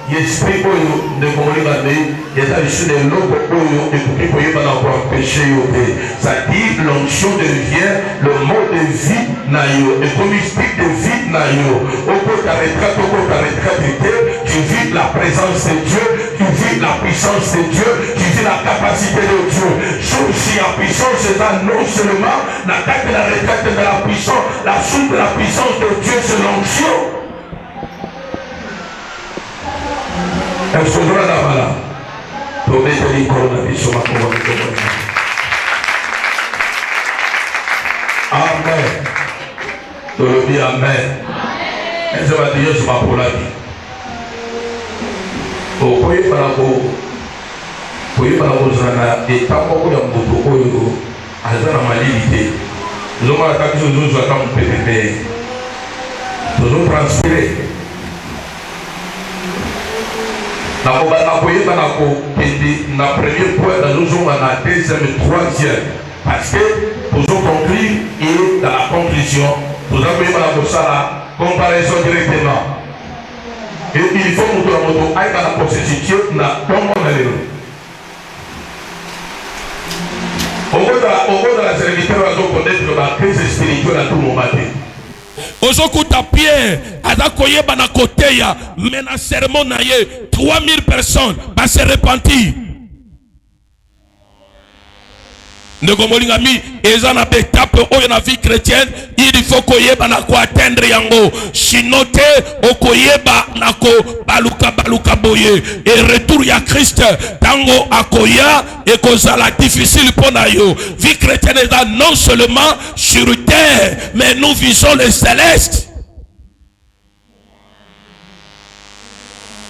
l'esprit de Komolibane est issu de l'eau pour empêcher. C'est-à-dire l'onction devient le mot de vie naïo et comme mystique de vie naïo. Au cours de ta retraite, tu vis la présence de Dieu, tu vis la puissance de Dieu, tu vis la capacité de Dieu. Sauf si la puissance est là, non seulement l'attaque de la retraite de la puissance, la source de la puissance de Dieu, c'est l'onction. Amen. Amen. Et je vais dire, je m'appelle la vie. Vous pouvez pas la vous et tant beaucoup de mots à la maladie. Nous avons attaqué sur nous, nous avons PPP. Nous avons transpiré. Na premier point, nous sommes en deuxième et troisième. Parce que pour nous conclure et dans la conclusion, nous avons eu la comparaison directement. Et il faut que nous aillions dans la procession dans le au cours de la sérénité, nous allons connaître la crise spirituelle à tout moment. Ozokuta Pierre azakoyeba na koteya mena sermon na ye 3000 personnes va se repentir. Ndegomolingami ezana betape oyo na vie chrétienne il faut koyeba na ko atteindre yango sinote okoyeba na ko baluka boye et retour ya Christ tango akoya et kozala difficile pour na yo. Vie chrétienne est non seulement sur terre mais nous visons le céleste.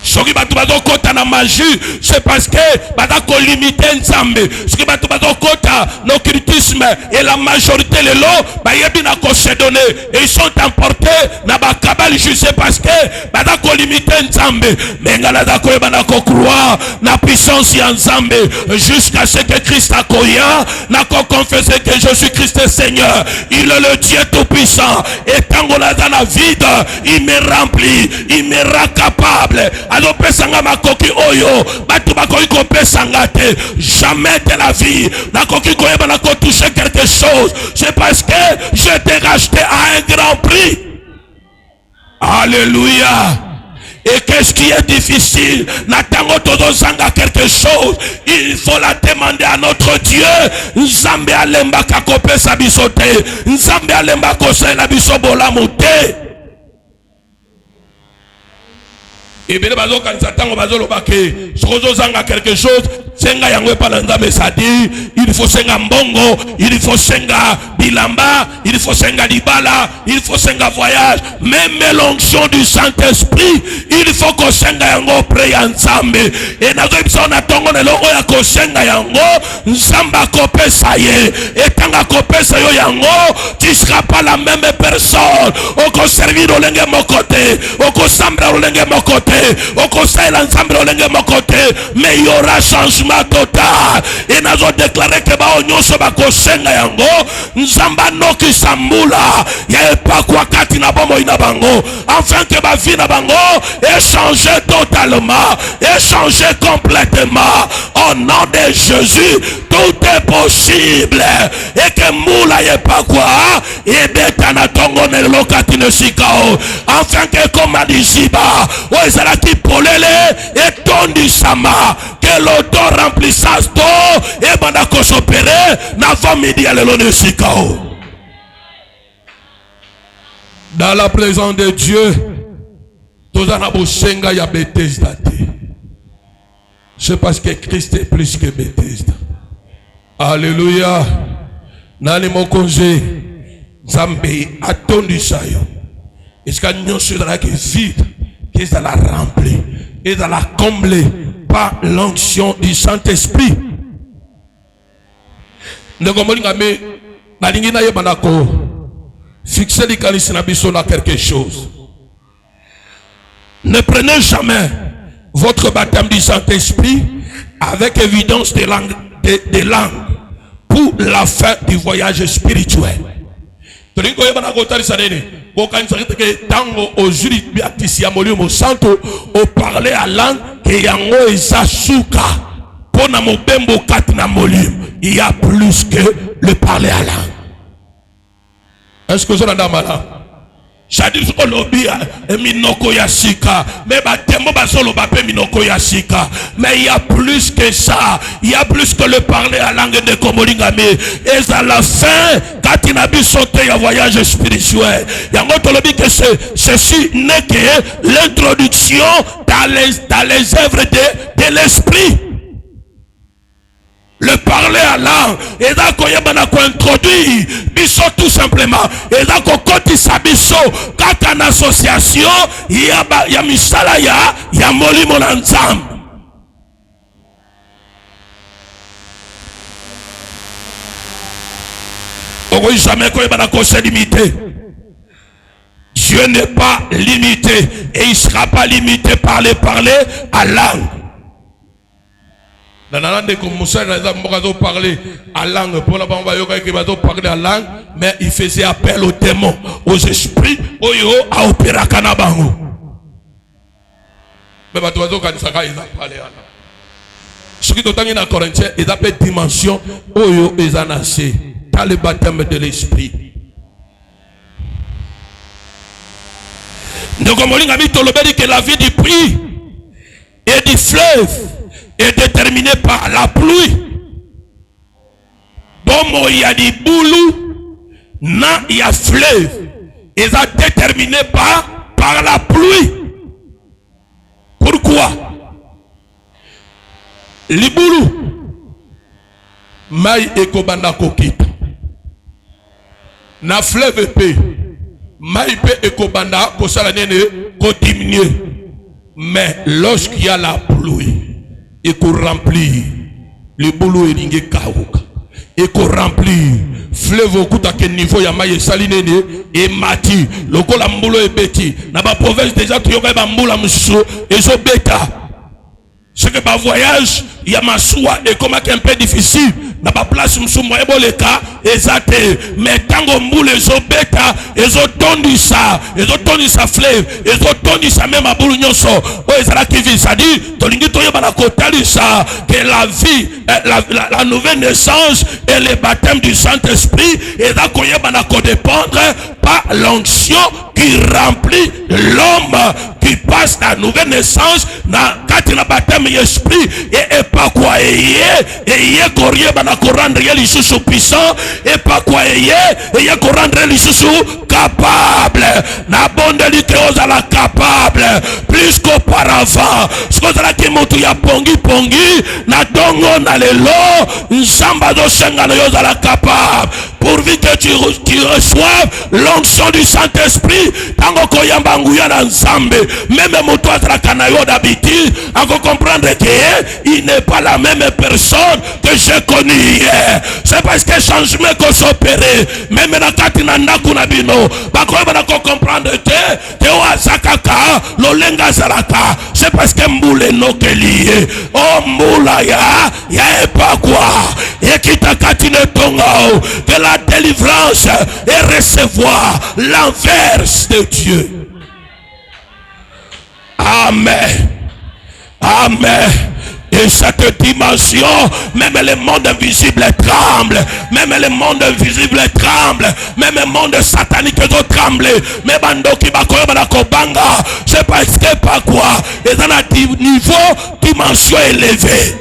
Soki batu bazokota na magie, c'est parce que bazako limiter nzambe. Soki batu bazokota na occultisme et la majorité les lots, bayebi na ko se donner et ils sont emportés na ba kabali juste parce que bazako limiter nzambe. Mengala zako yeba na ko croire na puissance ya nzambe jusqu'à ce que Christ akoya na ko confesser que Jésus Christ est Seigneur. Il est le Dieu tout puissant et tango la dans la vide, il me remplit, il me rend capable. Alors pesanga makoki oyo batu bakoki ko pesanga te jamais de la vie na koki koyeba na ko toucher quelque chose. C'est parce que je t'ai racheté à un grand prix. Alléluia. Et qu'est-ce qui est difficile? Natango todo zanga quelque chose. Il faut la demander à notre Dieu. Nzambe alemba kakope sa bisote. Nzambe alemba kose la bisobola mote. Et bien, quelque chose, senga yango pala nzambe sadi, il faut senga mbongo, il faut senga bilamba, il faut senga libala, il faut senga voyage, même l'onction du Saint-Esprit, il faut que senga yango prie ensemble. Et nazo ibsona tongo ne longo ya ko senga yango, nzamba kope saye, et tanga kope sayo yango, tu seras pas la même personne. Oko servir au lenge mon côté, oko sambra au lenge mon côté. Au conseil l'ensemble au mon côté, mais il y aura changement total. Et nous avons déclaré que ba onyoso ba kosenga yango nzamba noki sambula ya pas quoi katina bomo ina bango afin que ba vie na bango est changé totalement, est changé complètement. Au nom de Jésus, tout est possible. Et que moula ya pas quoi et betana tongo ne lokatine sikao afin que comme a dit Ziba o ezala qui polele et tondi sama que l'auto remplissage to et banda ko s'opérer na famille ya lelo ne sikao. Dans la présence de Dieu, tozana bosenga ya Bethesda. C'est parce que Christ est plus que Bethesda. Alléluia. Nani mokonze Zambe atondi sayo. Est-ce que nous sommes dans la vide? Qu'est-ce que la rempli? Et dans la comblé par l'onction du Saint-Esprit. Ne comprends-tu balingi na yebanako fixer les calices na biso na quelque chose. Ne prenez jamais votre baptême du Saint-Esprit avec évidence des langues pour la fin du voyage spirituel. bokanisaki teke tango ozuli biatisi ya molimo santo oparle à langue ke yango eza suka pona mobembo kati na molimo. Il y a plus que le parler à langue. Est-ce que vous en avez malade? J'adis ce qu'on a minoko yasika, mais batemo basolo bape minoko yasika. Mais il y a plus que ça. Il y a plus que le parler à langue de Komolingame. Et à la fin, quand il a pu sauter un voyage spirituel, il y a un autre que ceci n'est que l'introduction dans les œuvres de l'esprit. Le parler à langue, et là qu'on y a introduit, biso tout simplement, et là qu'on kotisa biso, quand en association, il y a misala il y a moli mon ensemble. On ne jamais qu'on y a limité. Dieu n'est pas limité, et il ne sera pas limité par les parler à langue. Dans la langue comme Moussa, parler à langue, pour la parler à langue, mais il faisait appel aux démons, aux esprits, à opéra kanabango. Mais bah toi, quand ça ils ont parlé à langue. Ce qui est dans Corinthiens, ils appellent dimension, oyo ils en assez, dans le baptême de l'esprit. Donc, on a mis que la vie du prix et du fleuve est déterminé par la pluie. Bon, il y a des boulous, non, il y a fleuve. Ils sont déterminés par la pluie. Pourquoi? Les boulous, maï et kobanda kokita. Na fleuve pe, maï pe et kobanda kosala nene ko diminuer. Mais lorsqu'il y a la pluie, et qu'on remplit le boulot et kauka et qu'on remplit fleuve au coup à quel niveau ya maye salinene et mati le col ambulo et beti na ba province déjà tu yoka ba mbula mususu et zo beta ce que ba voyage ya masua et comme un peu difficile na ba place musumu e boleka ezate mais tango mbula ezo beta ezo tondisa fleuve ezo tondisa même abulu nyonso o ezala ki vie ça dit tolingi toyo bana kotalisa que la vie la nouvelle naissance et le baptême du Saint-Esprit et là qu'on y bana ko dépendre par l'onction qui remplit l'homme qui passe la nouvelle naissance na kati na baptême esprit et pas quoi et korie bana ko rendre les sous puissant et pas quoi et ko rendre les sous capable na bondeli que osala capable plus qu'auparavant ce que la ki mutu ya pongi na dongo na lelo nzamba do senga na yozala capable pourvu que tu reçoives l'onction du Saint-Esprit tango koyamba nguya na nzambe même mutu azalaka na yo d'habitude encore comprendre que il n'est pas la même personne que j'ai connu hier. C'est parce que changement qu'on s'opéré même na kati na ndaku na bino bakoyeba na comprendre que o azakaka lolenga zalaka c'est parce que mbule nokelié o mbula ya epa quoi et kita kati ne tonga de la délivrance et recevoir l'inverse de Dieu. Amen. Amen. Et cette dimension, même le monde invisible tremble, même le monde invisible tremble, même le monde satanique tremble, même bandoki bakoyo banakobanga, c'est parce que pas quoi, et dans un niveau, dimension élevée,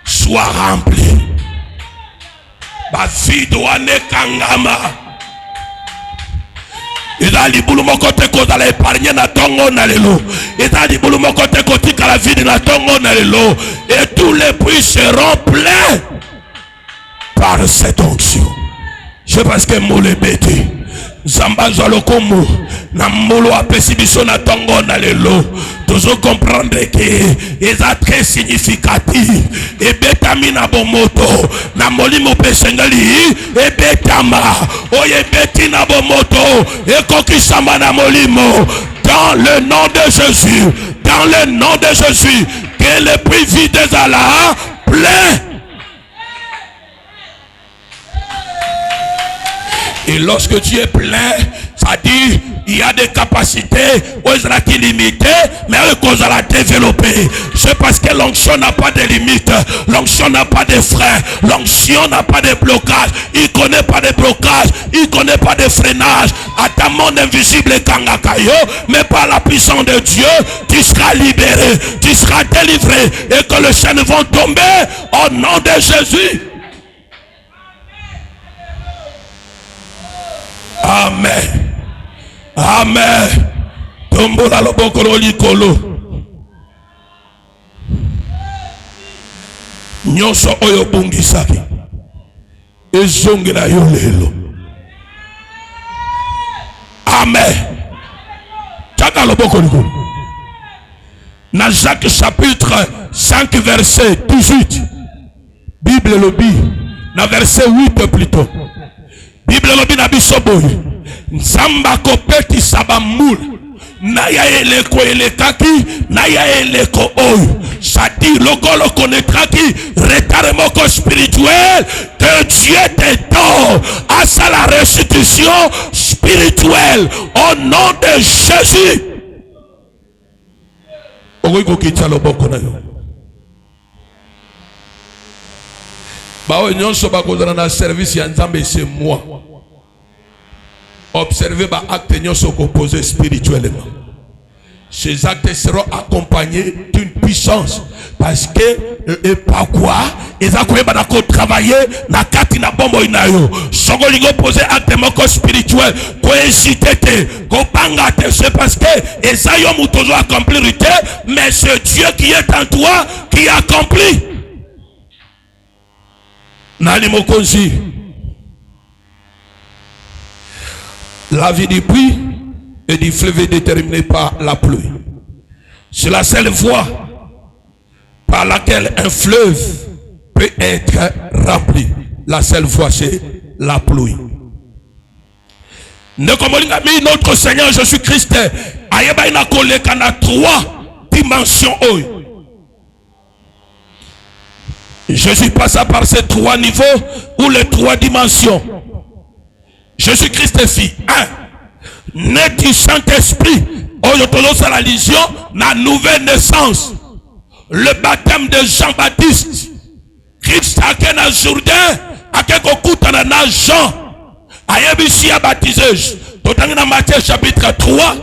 soit rempli. Ba vie doit ne kangama. Eza libulu moko te kozala épargné na tongo na lelo. Eza libulu moko te kotika la vie na tongo na lelo. Et tous les puits seront pleins par cette onction. Je pense que moule bete. Zamba zalokomo na molo apesi biso na tongo na lelo. Tozo comprendre que eza très significatif. Et betami na bomoto na molimo pesengali et betama oye beti na bomoto et kokisamba na molimo dans le nom de Jésus, dans le nom de Jésus, que le puits vide là plein. Et lorsque tu es plein, ça Ça dit, il y a des capacités où ils sont limitées, mais eux qu'on a développé. C'est parce que l'onction n'a pas de limites, l'onction n'a pas de freins, l'onction n'a pas de blocage, il connaît pas de blocage, il connaît pas de freinage. À ta monde invisible Kangakayo, mais par la puissance de Dieu, tu seras libéré, tu seras délivré, et que les chaînes vont tomber au nom de Jésus. Amen. Amen. Tombola lobokolo likolo. Nyonso oyo bungisaki. Ezongela yo lelo. Amen. Tchaka lobokolo likolo. Dans Jacques chapitre 5 verset 18. Bible lobi. Dans verset 8 plutôt. Bible lobi na bisoboyi. Nzamba kopeti sabamul. Naya eleko elekaki. Naya eleko oyo. C'est-à-dire, le connaîtra qui retard moko spirituel. Que Dieu te donne à sa la restitution spirituelle. Au nom de Jésus. Ogoiko kitcha loboko na yo. Bao nyonso bakozana na service ya Nzambe c'est moi. Observez ba acte nyonso composé spirituellement. Ces actes seront accompagnés d'une puissance parce que et pas quoi ils ont travaillé na kati na bombo inayo songo lingo poser acte moko spirituel ko hésiter te ko banga te c'est parce que esayo mutozo accomplir te mais c'est Dieu qui est en toi qui accomplit. Nani mokonzi. La vie du puits et du fleuve est déterminé par la pluie. C'est la seule voie par laquelle un fleuve peut être rempli. La seule voie, c'est la pluie. Notre Seigneur Jésus-Christ a trois dimensions. Jésus passa par ces trois niveaux ou les trois dimensions. Jésus-Christ fit né du Saint-Esprit, à la vision, la nouvelle naissance, le baptême de Jean-Baptiste, Christ a qu'un Jourdain, a qu'un koutana na Jean, a yébissi a baptisé, dans Matthieu chapitre 3,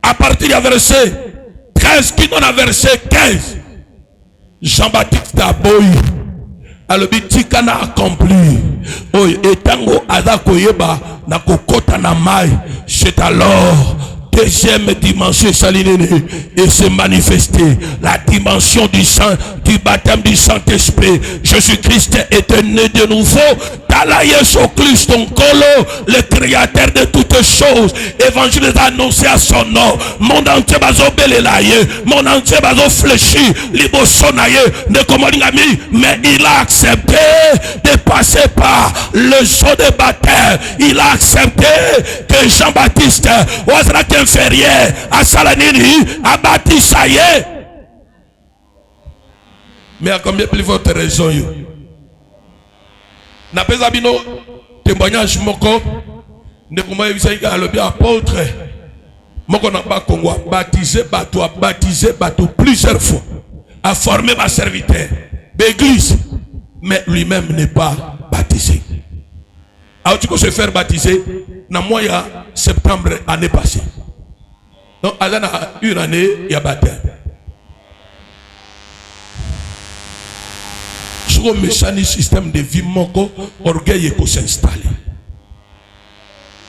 à partir du verset 13, qui donne à verset 15, Jean-Baptiste a boyi. Alors bitikana accompli oyo etango aza koyeba na kokota na mai. C'est alors deuxième dimension et se manifester la dimension du sang, du baptême du Saint-Esprit. Jésus-Christ était né de nouveau. Tala Yesu Christ ton colo, le créateur de toutes choses. Évangile est annoncé à son nom. Mon entier bazo belelaye, mon entier bazo fléchi, libosonaye, ne komolingami, mais il a accepté de passer par le saut de baptême. Il a accepté que Jean-Baptiste was inférieur à Salanini a bâti ça y est. Mais à combien plus votre raison yo? Na pesa bino témoignage moko ne kuma yebisa le bien apôtre moko na ba Congo baptisé bateau plusieurs fois a formé ma serviteur d'église mais lui-même n'est pas baptisé. Alors tu peux se faire baptiser dans le mois de septembre année passée. Donc, à une année, il y a baptême. Sur le mécanisme système de vie, mon orgueil peut s'installer.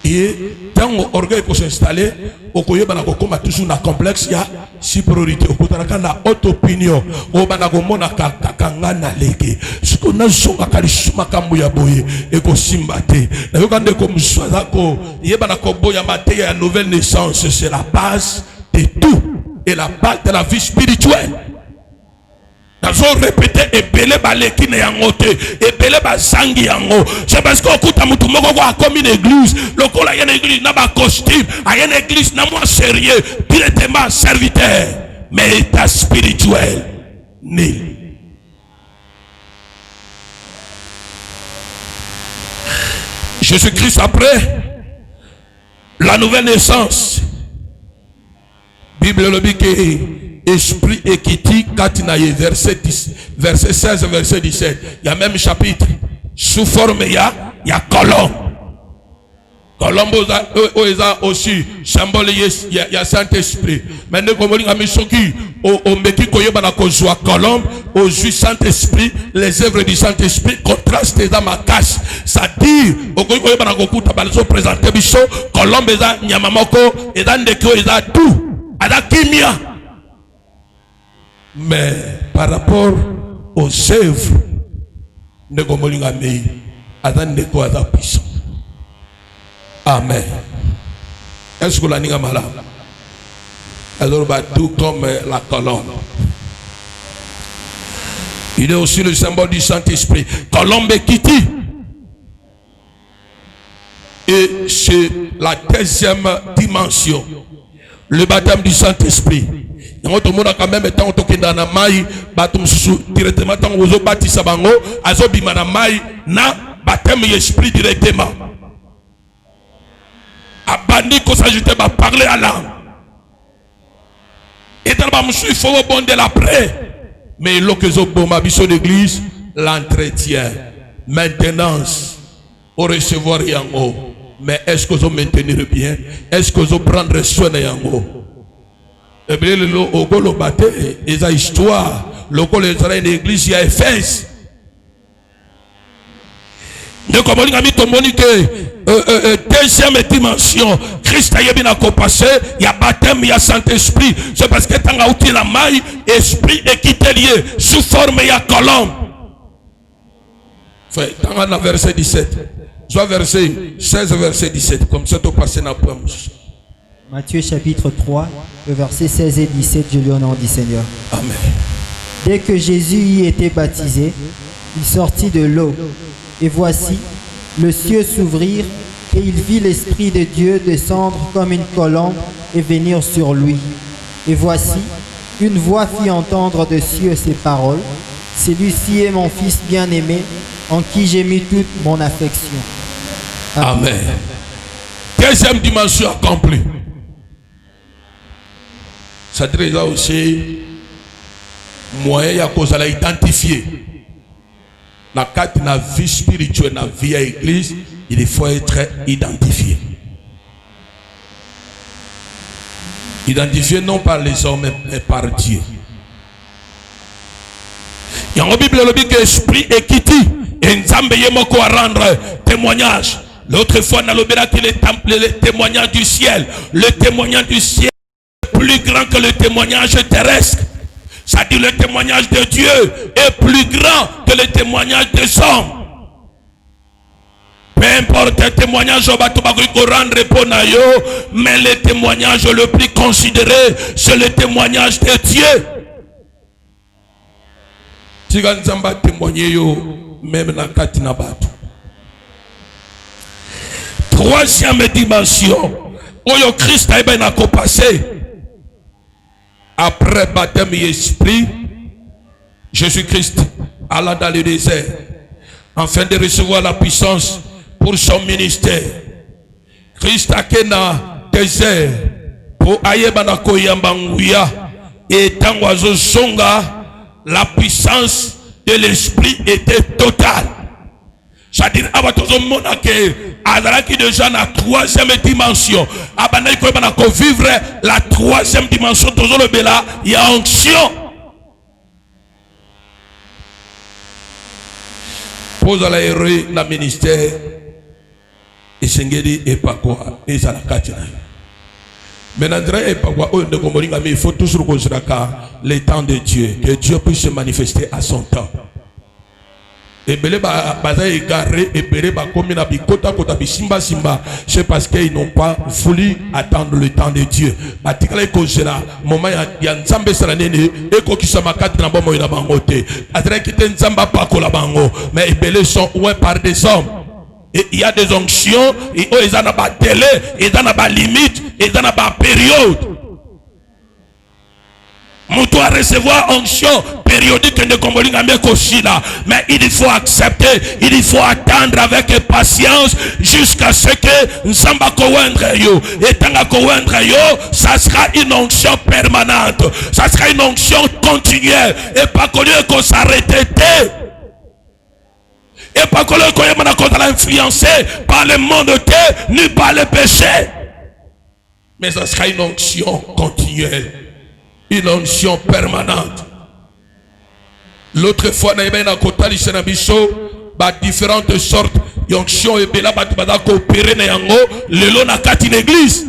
Et quand l'orgueil peut s'installer, au courrier, il y a toujours un complexe, il y a six priorités. Au courrier, il y a haute opinion. Au courrier, il y a kakangana leke. Ce qu'on a sur la karishuma kamuya boye et ko simbate. Et quand on comme soazako, il y a une nouvelle naissance, c'est la base de tout et la base de la vie spirituelle. Nous avons répété et belé baleki ne yangote et belé basangi yango. C'est parce qu'on écoute mutu moko a comme une église. Le col a une église n'a pas costume, a une église n'a moins sérieux, directement serviteur, mais état spirituel nul. Jésus-Christ après La nouvelle naissance. Bible le dit que esprit équité katinaye verset 16 verset 17. Il y a même chapitre sous forme il y a colombe. Colombe aussi symbole il y a Saint-Esprit. Maintenant comme on a mis soki au meki koyeba na kozwa colombe au Saint-Esprit, les œuvres du Saint-Esprit contrastent dans ma casse. Ça dit au koyeba na kokuta balizo présenter biso colombe eza nyama moko eza ndeko eza tout. Ada kimia. Mais par rapport aux œuvres de Gomolinga Mei, ada ndeko ada puissant. Amen. Est-ce que la niga malade? Alors tout comme la colombe. Il est aussi le symbole du Saint-Esprit. Colombe Kiti. Et c'est la deuxième dimension. Le baptême du Saint-Esprit. Tout le monde a quand même été en dans la maille, directement tant aux baptisés bango, azobima na maille, na baptême d'esprit directement. Abandi qu'on s'ajoutait à parler à l'âme. Et dans le il faut rebondir après. Mais l'occasion pour ma mission d'église, l'entretien, maintenance, au recevoir yango. Mais est-ce que vous maintenir bien? Est-ce que vous prendre soin de yango? Et bien le logo le bâté, et sa histoire, le logo les de l'église il y a Éphèse. Donc comme on a mis ton monique, deuxième dimension, Christ a bien passé, il y a baptême, il y a Saint-Esprit. C'est parce que tant a outil la maille, esprit est quitté lié, sous forme il y a colombe. Fait, dans le verset 17. Soit verset 16, verset 17. Comme ça, tu passes dans le point. Matthieu chapitre 3, le verset 16 et 17, je lui en nom du Seigneur. Amen. Dès que Jésus y était baptisé, il sortit de l'eau. Et voici, le ciel s'ouvrir, et il vit l'Esprit de Dieu descendre comme une colombe et venir sur lui. Et voici, une voix fit entendre de cieux ces paroles. Celui-ci est mon Fils bien-aimé, en qui j'ai mis toute mon affection. Amen. Deuxième dimension accomplie. Ça dit là aussi, moyen à cause de l'identifier. Dans la vie spirituelle, dans la vie à l'église, il faut être identifié. Identifié non par les hommes, mais par Dieu. Il y a une Bible qui dit que l'esprit est quitté. Et Nzambe yemoko à rendre témoignage. L'autre fois, on a le témoignage du ciel. Le témoignage du ciel est plus grand que le témoignage terrestre. Ça dit le témoignage de Dieu est plus grand que le témoignage des hommes. Peu importe le témoignage, on va rendre pour nayo, mais le témoignage le plus considéré, c'est le témoignage de Dieu. Si on va témoigner, même dans Katina Batu. Troisième dimension, où Christ a bien passé. Après baptême et esprit, Jésus-Christ alla dans le désert, afin de recevoir la puissance pour son ministère. Christ a été dans le désert, pour aïebana koyambanguya, et tant oiseau songa, la puissance de l'esprit était totale. C'est-à-dire, que déjà la troisième dimension, vivre la troisième dimension, il y a onction. Pose à l'aéré, la ministère, et Sengedi et Pakwa, et Salakati. Maintenant, il faut toujours le temps de Dieu, que Dieu puisse se manifester à son temps. Et c'est parce qu'ils n'ont pas voulu attendre le temps de Dieu. Mais ils sont oués par des hommes. Et il y a des onctions, et ils ont pas délai, ils ont pas limite, ils ont pas période. Moutou à recevoir onction périodique de Kombolingame Koshila. Mais il faut accepter, il faut attendre avec patience jusqu'à ce que Nsamba Kowendre yo. Et Tanga Kowendre yo, ça sera une onction permanente. Ça sera une onction continuelle. Et pas qu'on s'arrête. Et pas qu'on soit influencé par le monde ni par le péché. Mais ça sera une onction continuelle. Une onction permanente. L'autre fois, il y a différentes sortes d'onction et bela batu coopérer na yango lelo na kati l'église.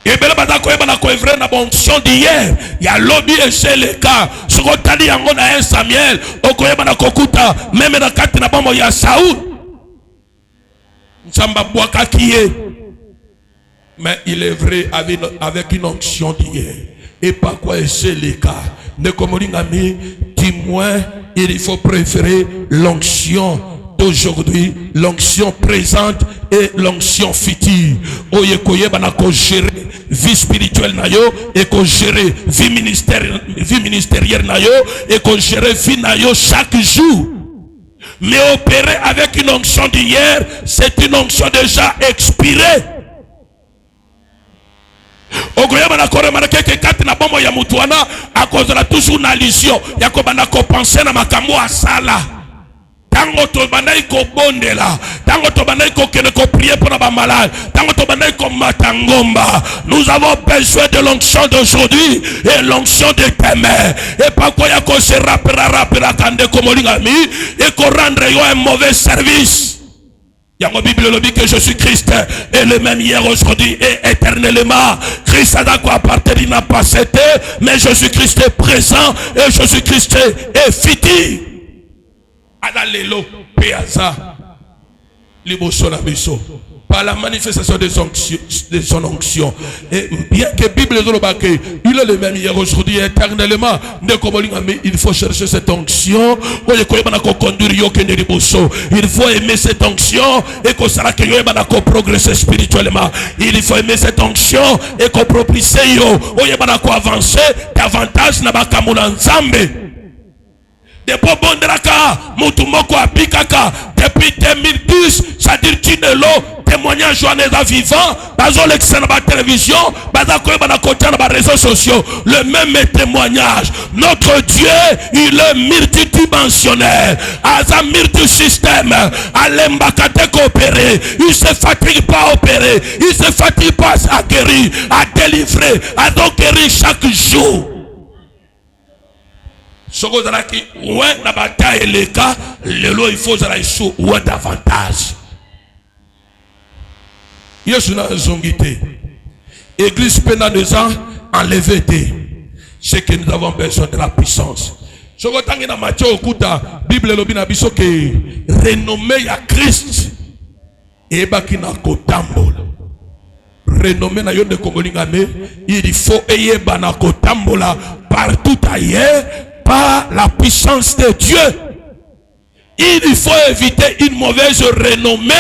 Et bela batu ko na ko evre na onction d'hier. Ya lobby et c'est le cas. Ce qu'on t'a dit yango na 1 Samuel, okoyeba na kokuta même na kati na bombo ya Saoul. Nsamba bwaka kiye. Mais il est vrai avec une onction d'hier. Et pas quoi c'est le cas. Ne komolingami, dis-moi, il faut préférer l'onction d'aujourd'hui, l'onction présente et l'onction future. Oye koye banako gérer vie spirituelle nayo et ko gérer vie ministérielle nayo et ko gérer vie nayo chaque jour. Mais opérer avec une onction d'hier, c'est une onction déjà expirée. Ogoyama na kore manake ke kati na bombo ya mutuana akozala toujours na allusion ya ko bana ko penser na makambo asala tango to bandai ko bondela tango to bandai ko kene ko prier pour na malade tango to bandai ko matangomba. Nous avons besoin de l'onction d'aujourd'hui et l'onction de demain et pas quoi ya ko se rapera kande ko molingami et ko rendre yo un mauvais service. Il y a ma Bible le dit que Jésus-Christ est le même hier, aujourd'hui et éternellement. Christ a d'accord appartenu n'a pas été, mais Jésus-Christ est présent et Jésus-Christ est futur. Adalelo, Péaza, Libosonabiso. Par la manifestation de son onction. Et bien que la Bible il est le même hier, aujourd'hui et éternellement. Il faut chercher cette onction. Il faut aimer cette onction et qu'on saura que il faut progresser spirituellement. Il faut aimer cette onction et qu'on propulse il faut avancer davantage na bakamula nzambe. Depuis 2010, c'est-à-dire Tinelo, témoignage journaliste vivant, bazo l'excellent la télévision, bazo koyeba na côté na réseaux sociaux, le même témoignage. Notre Dieu, il est multidimensionnel, asa multisystème, alemba kate coopérer, il se fatigue pas à opérer, il se fatigue pas à guérir, à délivrer, à donc guérir chaque jour. Soko zalaki ouais na bataille les cas lelo il faut zala sou ouais davantage. Yesu na zongité. Église pendant 2 ans enlevé des. C'est que nous avons besoin de la puissance. Soko tangi na Matthieu okuta Bible lobi na biso ke renommé ya Christ et baki na kotambola. Renommé na yonde kongolingame il faut eyeba na kotambola partout ailleurs. Par la puissance de Dieu, il faut éviter une mauvaise renommée.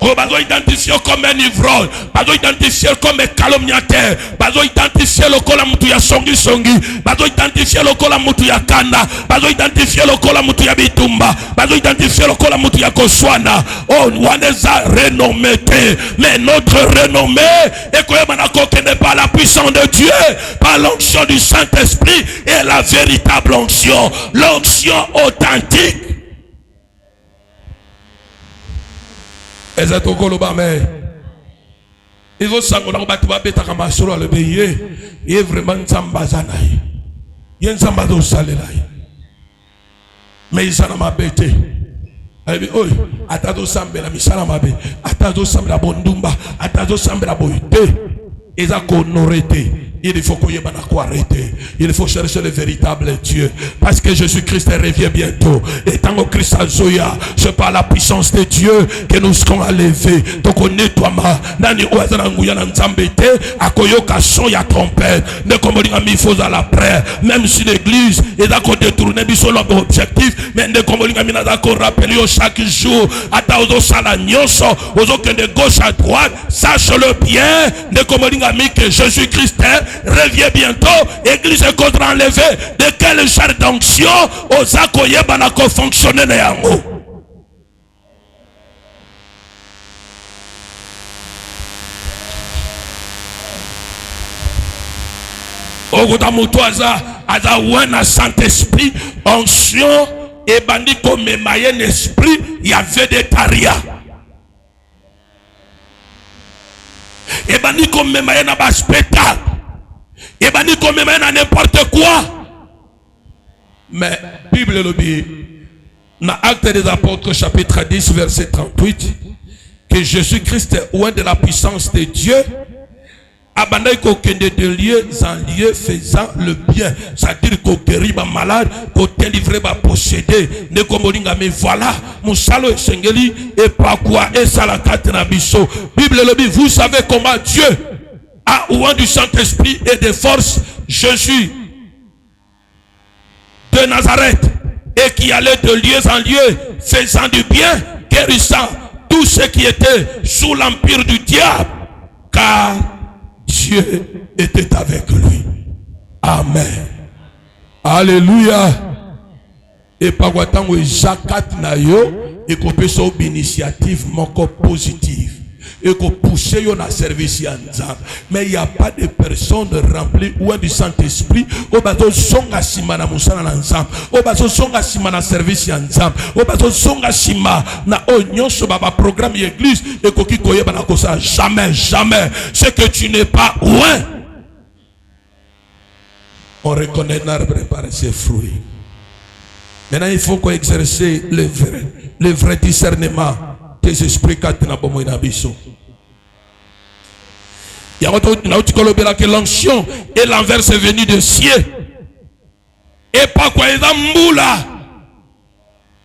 On va identifier comme un ivrogne, on va identifier comme un calomniateur, on va identifier le kola mutu ya songi, on va identifier le kola mutu ya kanda, on va identifier le kola mutu ya bitumba, on va identifier le kola mutu ya koswana. Oh, nous avons renommé, mais notre renommée est que n'est pas la puissance de Dieu, par l'onction du Saint-Esprit et la véritable onction, l'onction authentique. Il faut savoir que le pays est vraiment Zambazanaï. Il y a un Zambado Salelaï. Mais il s'en a bêté. Oui, Atado Sambela, Missalamabe, Atado Sambela Bondumba, Atado Sambela Boite, Ezako Norete, il faut qu'on y ait arrêter. Il faut chercher le véritable Dieu. Parce que Jésus-Christ revient bientôt. Et tant que Christ a Zoya, c'est par la puissance de Dieu que nous serons enlevés. Donc on nettoie ma. Nani oazananguya nzambete, akoyoka son ya trompette. Ne comme il faut à la prière. Même si l'église est d'accord détourner biso l'objectif, mais ne comme il a d'accord rappeler chaque jour. Ata ozo sala nyonso, ozo kende gauche à droite. Sache-le bien. Ne comme il a mis que Jésus-Christ revient bientôt. Église est contre enlevé. De quel genre d'onction aux akoye banako fonctionner na yango. Ogoda muto aza wena Saint-Esprit onction et bandi comme mayen esprit il y avait des taria. Et bandi comme mayen na ba spectacle. Et bandi comme mayen na n'importe quoi. Mais Bible le dit dans Actes des Apôtres chapitre 10 verset 38 que Jésus-Christ est loin de la puissance de Dieu. Abandonne qu'on de lieu en lieu faisant le bien, c'est-à-dire qu'on guérit ma malade, qu'on délivre ma possédé, ne comme mais voilà, mon salo et sengeli et pas quoi et salakate nabiso. Bible le dit, vous savez comment Dieu a oint du Saint-Esprit et de force Jésus de Nazareth et qui allait de lieu en lieu faisant du bien, guérissant tout ce qui était sous l'empire du diable, car Dieu était avec lui. Amen. Alléluia. Et par quoi tant que Jacques nayo et qu'on peut faire une initiative moko positive et qu'on pousse yo na service yanza. Mais il n'y a pas de personne remplie ou du Saint-Esprit au bateau songa sima na musana na nzam au bateau songa sima na service yanza au bateau songa sima na onyon so baba programme église et koki koye bana kosa jamais c'est que tu n'es pas loin. On reconnaît l'arbre par ses fruits. Maintenant il faut qu'on exerce le vrai discernement des esprits katina bomo na biso. Il y a que l'onction et l'envers est venu de ciel. Et pas quoi ils amboula.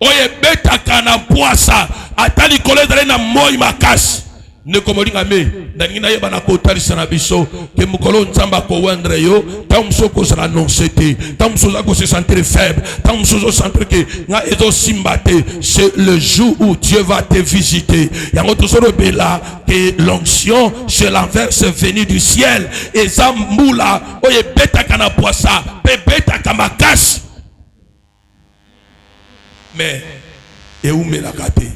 Oye beta kana poisa. Atali collègue na moi makas. Ne komori ngame. Dangina yeba na kotari sanabiso. Que mukolo nzamba ko wendre yo. Tam soko sera non c'était. Tam soza ko se sentir faible. Tam sozo sentir que nga ezo simbate. C'est le jour où Dieu va te visiter. Yango tosoro bela que l'onction c'est l'envers venu du ciel. Et zambula oye beta kana poisa. Pe beta kamakas. Mais et où me la gâté.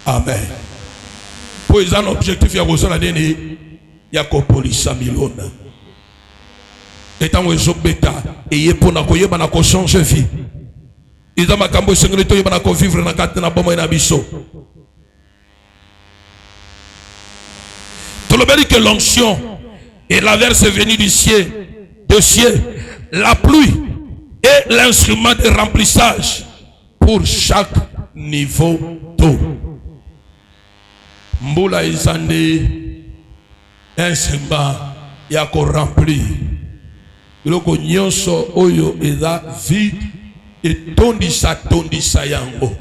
Amen. Pour les un objectif, il y a besoin d'année, il y a qu'au police à Milona. Et tant que je bêta, et il y a pour n'accouiller, il y a changer de vie. Il y a ma cambo sécurité, il y a vivre dans la carte de la bombe et la biseau. Tout le monde dit que l'onction et l'averse est venu du ciel, la pluie est l'instrument de remplissage pour chaque niveau d'eau. Mbula izande instrument ya ko rempli biloko nyonso oyo eza vide et tondisa yango.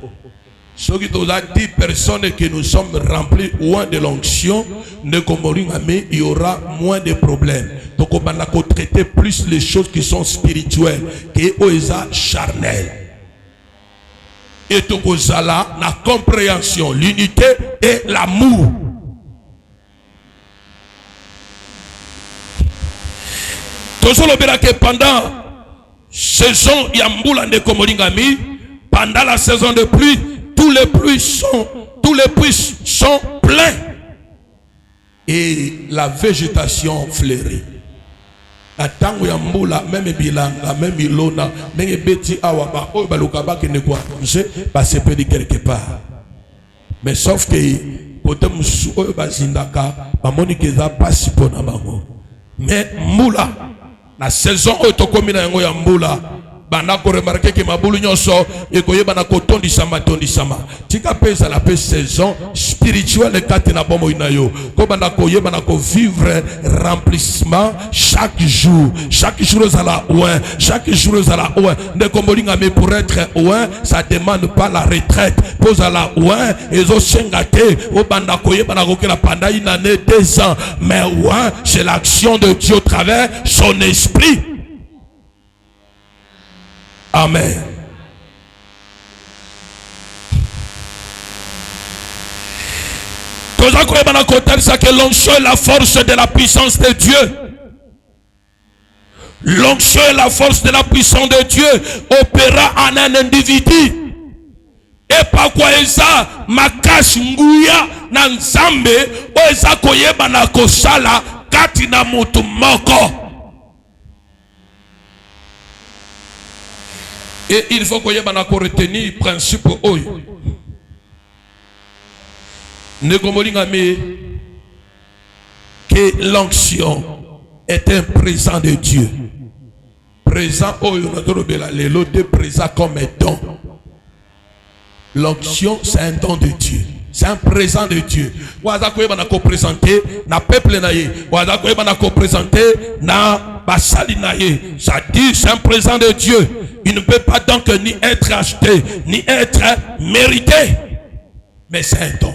Soki toza 10 personnes que nous sommes remplis loin de l'onction, ne komoringa mais il y aura moins de problèmes. Donc on va traiter plus les choses qui sont spirituelles que oeza charnelles. Et tout ça là, la compréhension, l'unité et l'amour. Tout ça que pendant saison Yamboula de Komolingami, pendant la saison de pluie, tous les puits sont pleins et la végétation fleurit. Atango ya mbula même bilanga même ilona même beti awaba o balukaba ke ne kwa nje ba se peut quelque part. Mais sauf que côté musu o bazindaka ba moni ke za pasi pona bango. Mais mbula la saison o to komina yango ya mbula bana ko remarquer que mabulu nyonso ekoyeba na kotondisama tondisama tika pesa la pe saison spirituelle kati na bomo inayo ko bana koyeba na ko vivre remplissement chaque jour à la ouin chaque jour à la ouin de kombolinga mais pour être ouin ça demande pas la retraite pose à la ouin ezo sengate o bana koyeba na kokela pendant une année 2 ans mais ouin c'est l'action de Dieu au travers son esprit. Amen. Que l'onction est la force de la puissance de Dieu. L'onction est la force de la puissance de Dieu opéra en un individu. Et par quoi ça makasi nguya na nzambe o eza koyeba na kosala kati na mutu moko. Et il faut qu'on y ait retenir le principe oyo. Ne komolingame que l'onction est un présent de Dieu. Présent oyo natolobela lelo de présent comme un don. L'onction c'est un don de Dieu. C'est un présent de Dieu. Waza koyeba na ko présenter na peuple na ye. Waza koyeba na ko présenter na basali na ye. Ça dit c'est un présent de Dieu. Il ne peut pas donc ni être acheté, ni être mérité. Mais c'est un don.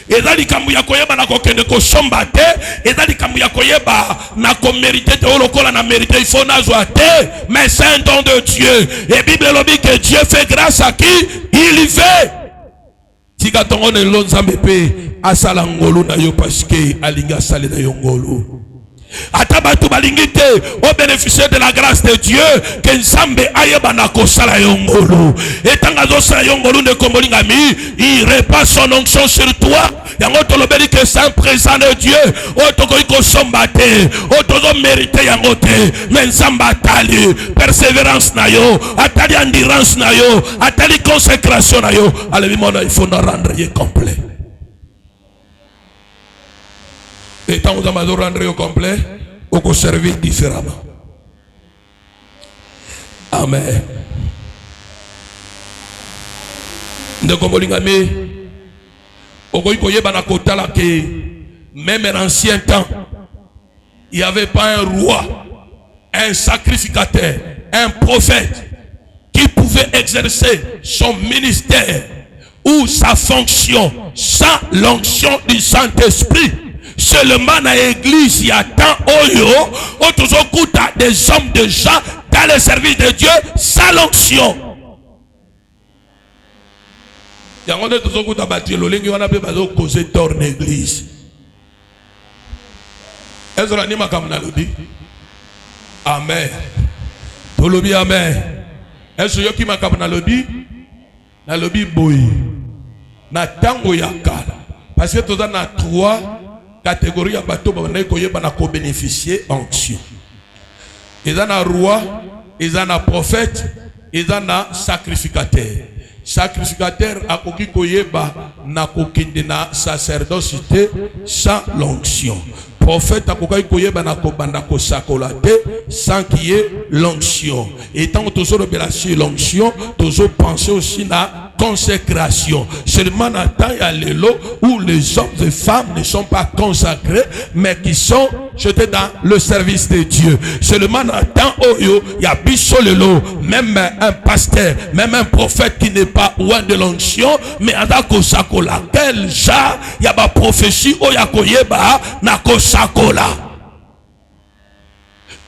Et là, il y a koyeba na kokende ko somba te. Et là, il y a koyeba na ko mérité te olokola na mérité. Il faut na joie te. Mais c'est un don de Dieu. Et Bible dit que Dieu fait grâce à qui il fait. Tika tongo ne lonzambe pe asala ngolu na yo parce que alinga sale na yo ngolu. Atabatu balingite au bénéficier de la grâce de Dieu que nzambe ayeba na kosala yo ngolu. Et tanga zo sala yo ngolu ne kombolingami, il repasse son onction sur toi. Yango tolobeli que c'est un présent de Dieu. O toko iko sombate, o tozo mérité yango te. Mais nzamba atali persévérance na yo, atali endurance na yo, atali consécration na yo. Allez mona il faut nous rendre complet. Et tant que vous allez rendre au complet, vous allez servir différemment. Amen. De Kombolingame, même en ancien temps, il n'y avait pas un roi, un sacrificateur, un prophète qui pouvait exercer son ministère ou sa fonction sans l'onction du Saint-Esprit. Seulement dans l'église, il y a tant des hommes de gens dans le service de Dieu sans l'onction. Il y a des gens qui ont bâti causer tort l'église. Est-ce que vous avez Amen. Tolobi amen. Est-ce que vous avez lobby boy. Na tango yakala. Parce que tu as 3 catégories à bateau pour bénéficier onction. Ils ont un roi, ils ont un prophète, ils ont un sacrificateur. Sacrificateur a koki koyeba na kokinde na sacerdocité sans l'onction. Prophète a koki koyeba na kobanda ko sakolate sans qu'il y ait l'onction. Et tant que tu as l'onction, tu as pensé aussi na consécration. Seulement dans temps où les hommes et femmes ne sont pas consacrés, mais qui sont jetés dans le service de Dieu. Seulement dans temps où il y a bisolelo, même un pasteur, même un prophète qui n'est pas loin de l'onction, mais à kosakola. Quel genre il y a ma prophétie où yakoyeba na kosakola.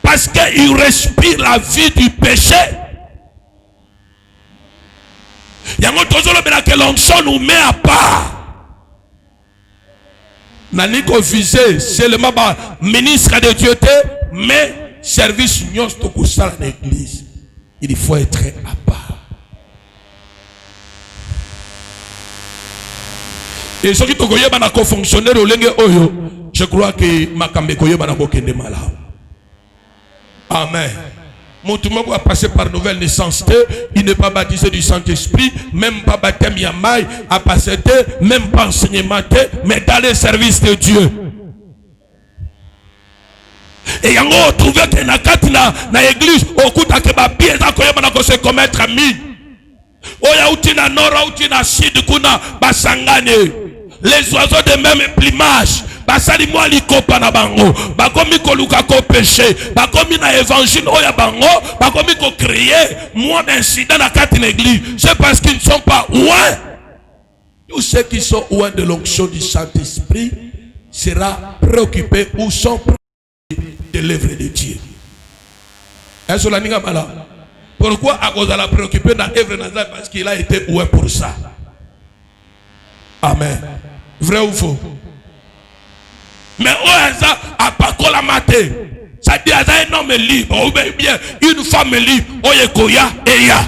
Parce qu'il respire la vie du péché. Yango tozolo bela que l'onction nous met à part. Nani ko visé seulement ministre de Dieu mais service nyons to kusala na l'église. Il faut être à part. Et ce qui to koyeba na ko fonctionner au lenge oyo, je crois que makambe koyeba na ko kende mala. Amen. Mon tout le monde a passé par nouvelle naissance, il n'est pas baptisé du Saint-Esprit, même pas baptême yamai, a passé, même pas enseignement, mais dans les services de Dieu. et yango trouvé que na kati na église okuta ke ba bieza koyeba na ko se commettre ami oya uti na nord uti na sud kuna basangane les oiseaux de même plumage basali mwa likopa na bango bakomi koluka ko péché bakomi na évangile oya bango bakomi ko créer moins d'incidents na kati na église. C'est parce qu'ils ne sont pas loin. Tous ceux qui sont loin de l'onction du Saint-Esprit sera préoccupé ou sont préoccupés de l'œuvre de Dieu. Est-ce que la niga mala? Pourquoi à cause de la préoccupé dans l'œuvre de Dieu? Parce qu'il a été loin pour ça. Amen. Vrai ou faux? Mais ça a pas que la maté. Ça dit à un homme libre ou bien une femme libre. Oye koya et ya.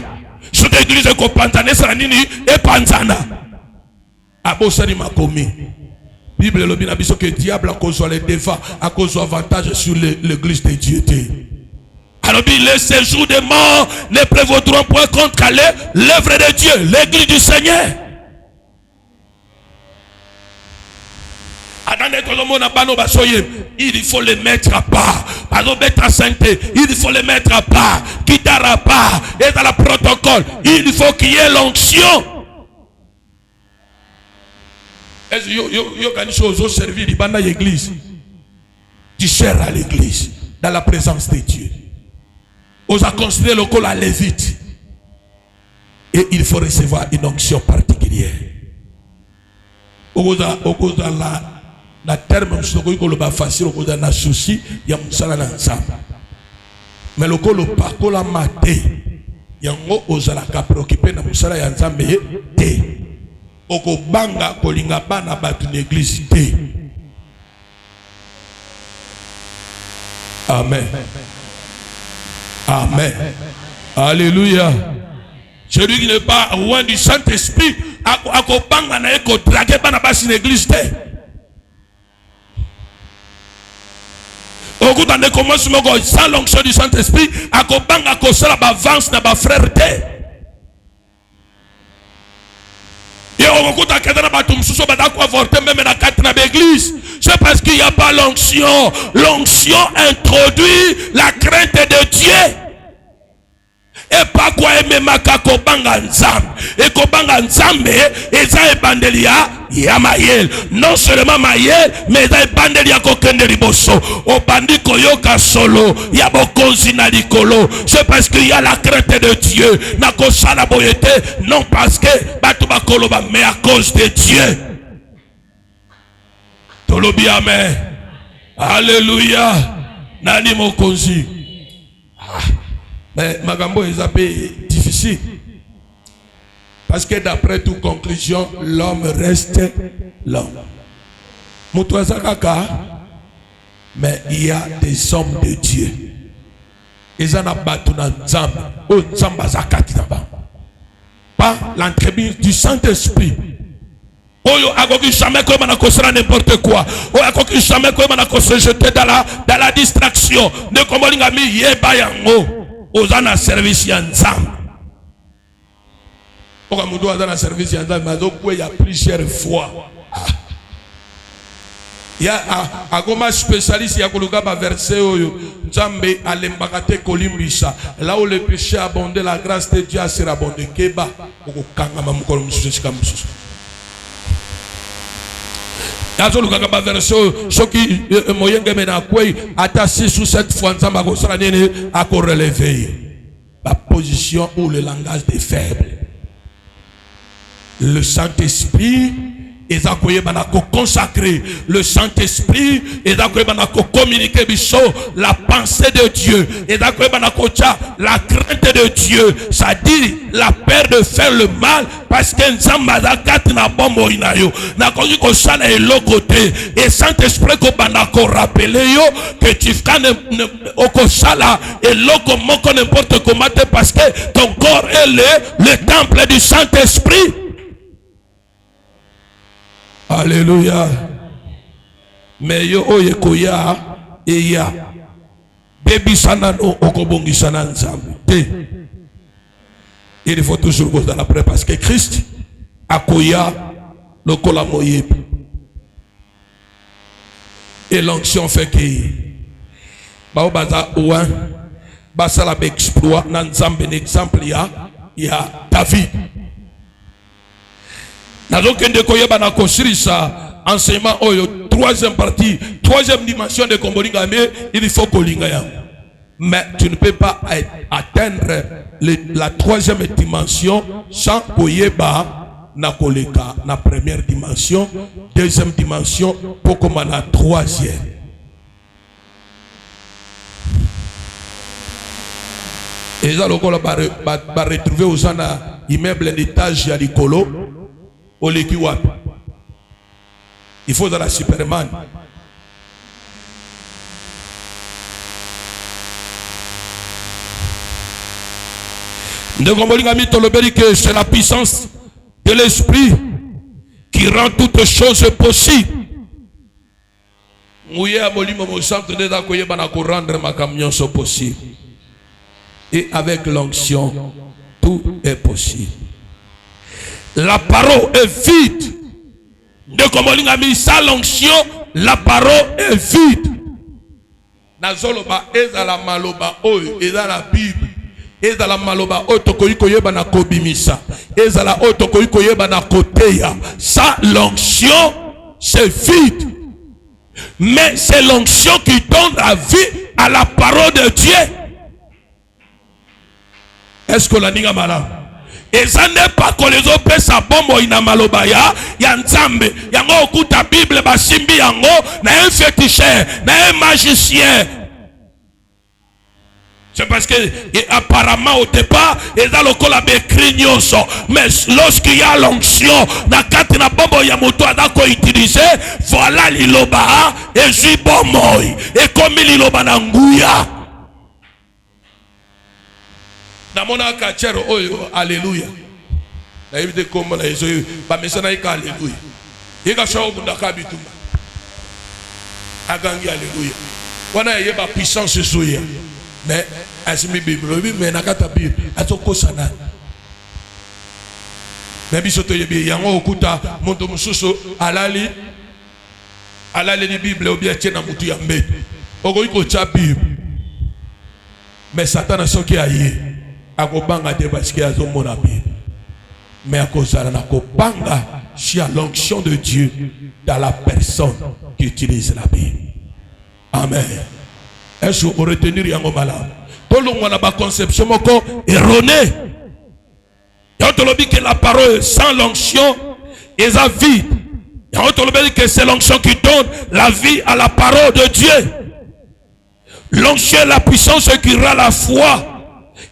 Sur l'église de Panzana, c'est nini et Panzana. Abosani m'a commis. Bible le bien que le diable a cause les défauts, a cause avantage sur l'église de Dieu. Alors les séjours des morts ne prévaudront point contre l'œuvre de Dieu, l'église du Seigneur. Il faut les mettre à part. Il faut les mettre à part. Quitter à part. Et dans le protocole, il faut qu'il y ait l'onction. Est-ce que vous avez chose servir dans l'église? Tu sers à l'église dans la présence de Dieu. On a considéré le col à lévite. Et il faut recevoir une onction particulière. On a la terme facile na souci ya musala na nzamba mais le kolo pa kola maté yango ozala ka préoccupé na musala ya nzambe te okobanga kolinga bana batu na église te. Amen. Amen. Alléluia. Celui qui n'est pas loin du Saint-Esprit akobanga na eko draguer bana basi na église te. Au bout d'un commencement, sans l'onction du Saint-Esprit, à Kobanga Kosala avance na ba frère te. Et au bout d'un cadre batum sous bada quoi avorter même na quatre na l'église. C'est parce qu'il n'y a pas l'onction. L'onction introduit la crainte de Dieu. Et pas quoi aimer maka kobanga nzambe. Et kobanga nzambe eza ebandelia ya mayel. Non seulement mayel, mais eza ebandelia kokende liboso. Obandi koyoka solo ya bokonzi na likolo. C'est parce qu'il y a la crainte de Dieu. Na kosala boyete, non parce que batu bakoloba, mais à cause de Dieu. Tolobi amen. Alléluia. Nani mokonzi. Mais Magambo est un peu difficile. Parce que d'après toute conclusion, l'homme reste l'homme. Mais il y a des hommes de Dieu. Ils en abattent dans pas l'entremise du Saint-Esprit. Oyo akoki jamais comme on a construit n'importe quoi. Oyo akoki jamais comme on a se jeter dans la distraction. Ne comme on a mis yeba yango. Ozana service ya nzambe. Oka mudo azana service ya nzambe mazo ya plusieurs fois. Ya agoma spécialiste ya koluka ba verset oyo nzambe alembakate kolimbisa. Là où le péché a abondé, la grâce de Dieu sera abondée. Keba okokanga mamukolo mususu sika mususu. Yazo luka ba verset oyo soki moyenge mena kwei ata 6 ou 7 fois nzamba ko sala nene ako relever la position ou le langage des faibles. Le Saint-Esprit est consacré. Le Saint-Esprit est communiquer la pensée de Dieu. Et la crainte de Dieu. Ça dit la peur de faire le mal. Parce que et Saint-Esprit rappeler que tu fais n'importe comment parce que ton corps est le temple du Saint-Esprit. Alléluia. Mais yo oye koya eya baby sana no okobongi sana nzambe. Il faut toujours go dans la prière parce que Christ a koya le kola moyebi. Et l'onction fait que bao baza ouin basala ba exploit na nzambe na exemple ya David. Nazokende koyeba na kosilisa enseignement oyo troisième partie, troisième dimension de Kombolingame, il faut kolinga ya. Mais tu ne peux pas atteindre la troisième dimension sans koyeba na koleka na première dimension, deuxième dimension pour comme la troisième. Et ça, le col va retrouver aux gens immeuble d'étage à l'icolo, au Lekiwap. Il faut dans la Superman. C'est la puissance de l'esprit qui rend toutes choses possibles. Et avec l'onction, tout est possible. La parole est vide. De comme on a mis ça l'onction, la parole est vide. Nazoloba ezala maloba oyo ezala Bible. Ezala maloba oyo tokoyi koyeba na kobimisa. Ezala oyo tokoyi koyeba na koteya. Ça l'onction c'est vide. Mais c'est l'onction qui donne la vie à la parole de Dieu. Est-ce que la niga malade? Et ça n'est pas que les autres sa bombe ina maloba ya nzambe yango okuta Bible basimbi yango na un féticheur na un magicien. C'est parce que apparemment au départ ils ont le col à bécrignoso, mais lorsqu'il y a l'onction na kati na bombo ya moto adako utiliser voilà liloba et jibomoy et comme liloba na nguya. Namona kachero oyo alléluia. Na yibite kombo na yeso ba mesana ika alléluia. Yeka shawo mundaka bituma. Agangi alléluia. Wana yeba puissance soya. Mais asimi bible mais nakata bible atoko sana. Mais bisoto yebi yango okuta moto mususu alali di bible obia tena mutu ya mbete. Okoiko cha bible. Mais Satan soki aye. Akobanga te parce qu'il y a un monde à Bible. Mais à cause de la kobanga, il y a l'onction de Dieu dans la personne qui utilise la Bible. Amen. Est-ce que vous retenir yango malade? Tout le monde a une conception erronée. Il y a que la parole sans l'onction est vide. Il y a que c'est l'onction qui donne la vie à la parole de Dieu. L'onction est la puissance qui rend la foi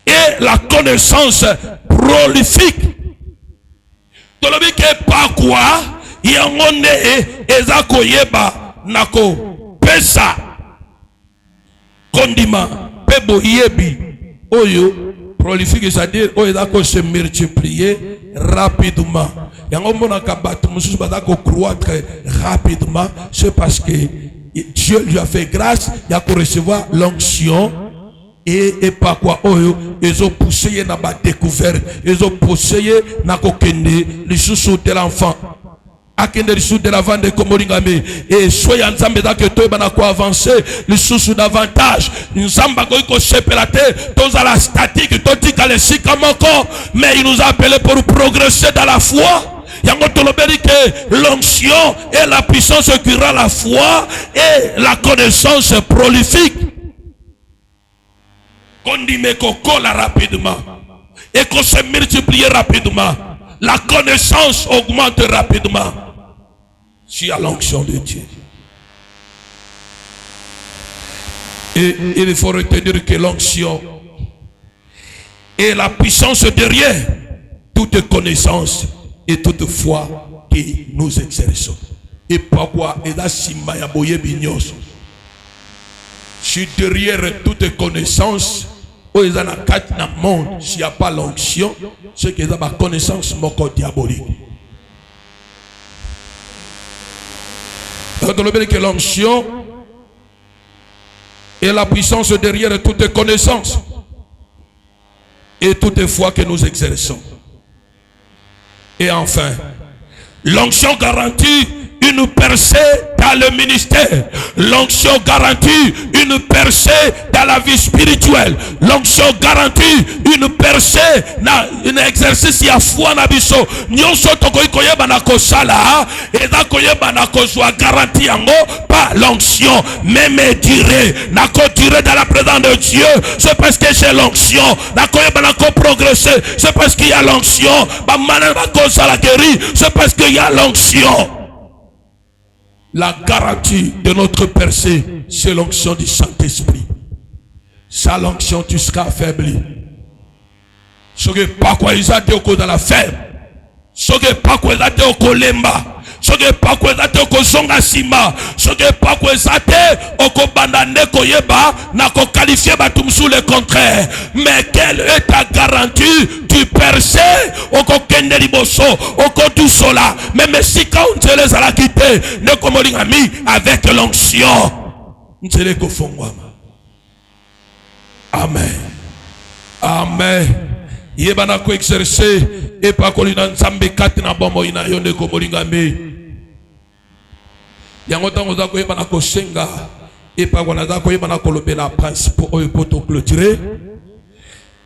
et la connaissance prolifique. Tolobi ke pa quoi yangone ezako yeba nako pesa kondima pebo yebi oyo prolifique, c'est-à-dire oyo ezako se multiplier rapidement. Yango mona kabato mususu bazako croître rapidement, c'est parce que Dieu lui a fait grâce, il a recevoir l'onction. Et pas quoi oyo ils ont poussé na ba découverte, ils ont poussé na kokende les sous de l'enfant akende les sous de la vente de Kombolingame et soyez ensemble dans que toi bana quoi avancer les sous davantage nzamba ko ko sepelate tous à la statique tout tika les sikamoko, mais il nous a appelé pour progresser dans la foi. Yango tolobeli que l'onction et la puissance qui rend la foi et la connaissance prolifique. Qu'on dit mais qu'on colle rapidement et qu'on se multiplie rapidement, la connaissance augmente rapidement si à l'onction de Dieu. Et il faut retenir que l'onction est la puissance derrière toute connaissance et toute foi que nous exerçons. Et pourquoi et là si maya boye bignos, si derrière toute connaissance s'il n'y a pas l'onction, c'est qu'il y a la connaissance diabolique. Que l'onction est la puissance derrière toute connaissance et toute foi que nous exerçons. Et enfin, l'onction garantit une percée dans dans le ministère. L'onction garantit une percée dans la vie spirituelle. L'onction garantit une percée dans un exercice ya foi na biso. Nyonso tokoki koyeba na kosala eza koyeba na kozwa garantie yango par l'onction. Même durer na ko durer dans la présence de Dieu, c'est parce que j'ai l'onction. Na koyeba na ko progresser, c'est parce qu'il y a l'onction. Ba mana ba kosala guéri, c'est parce qu'il y a l'onction. La garantie de notre percée, c'est l'onction du Saint-Esprit. Sans l'onction, tu seras affaibli. Ce que pas quoi ils ont dans la ferme. Ce que pas quoi ils ont lemba. Ce que pas quoi ils ont zonga sima. Ce que pas quoi ils ont oko bandane koyeba na ko qualifier batum sous le contraire. Mais quelle est ta garantie du percé oko kende liboso oko tout cela. Même si quand on les a la quitté ne komolingami avec l'onction. Ntele ko fongwama. Amen. Amen. Yebana ko exercer et pas ko lina nzambe kati na bombo ina yone ko molingame. Yango tango za ko yebana ko senga et pas ko na za ko yebana ko lobela principe oyo poto clôturer.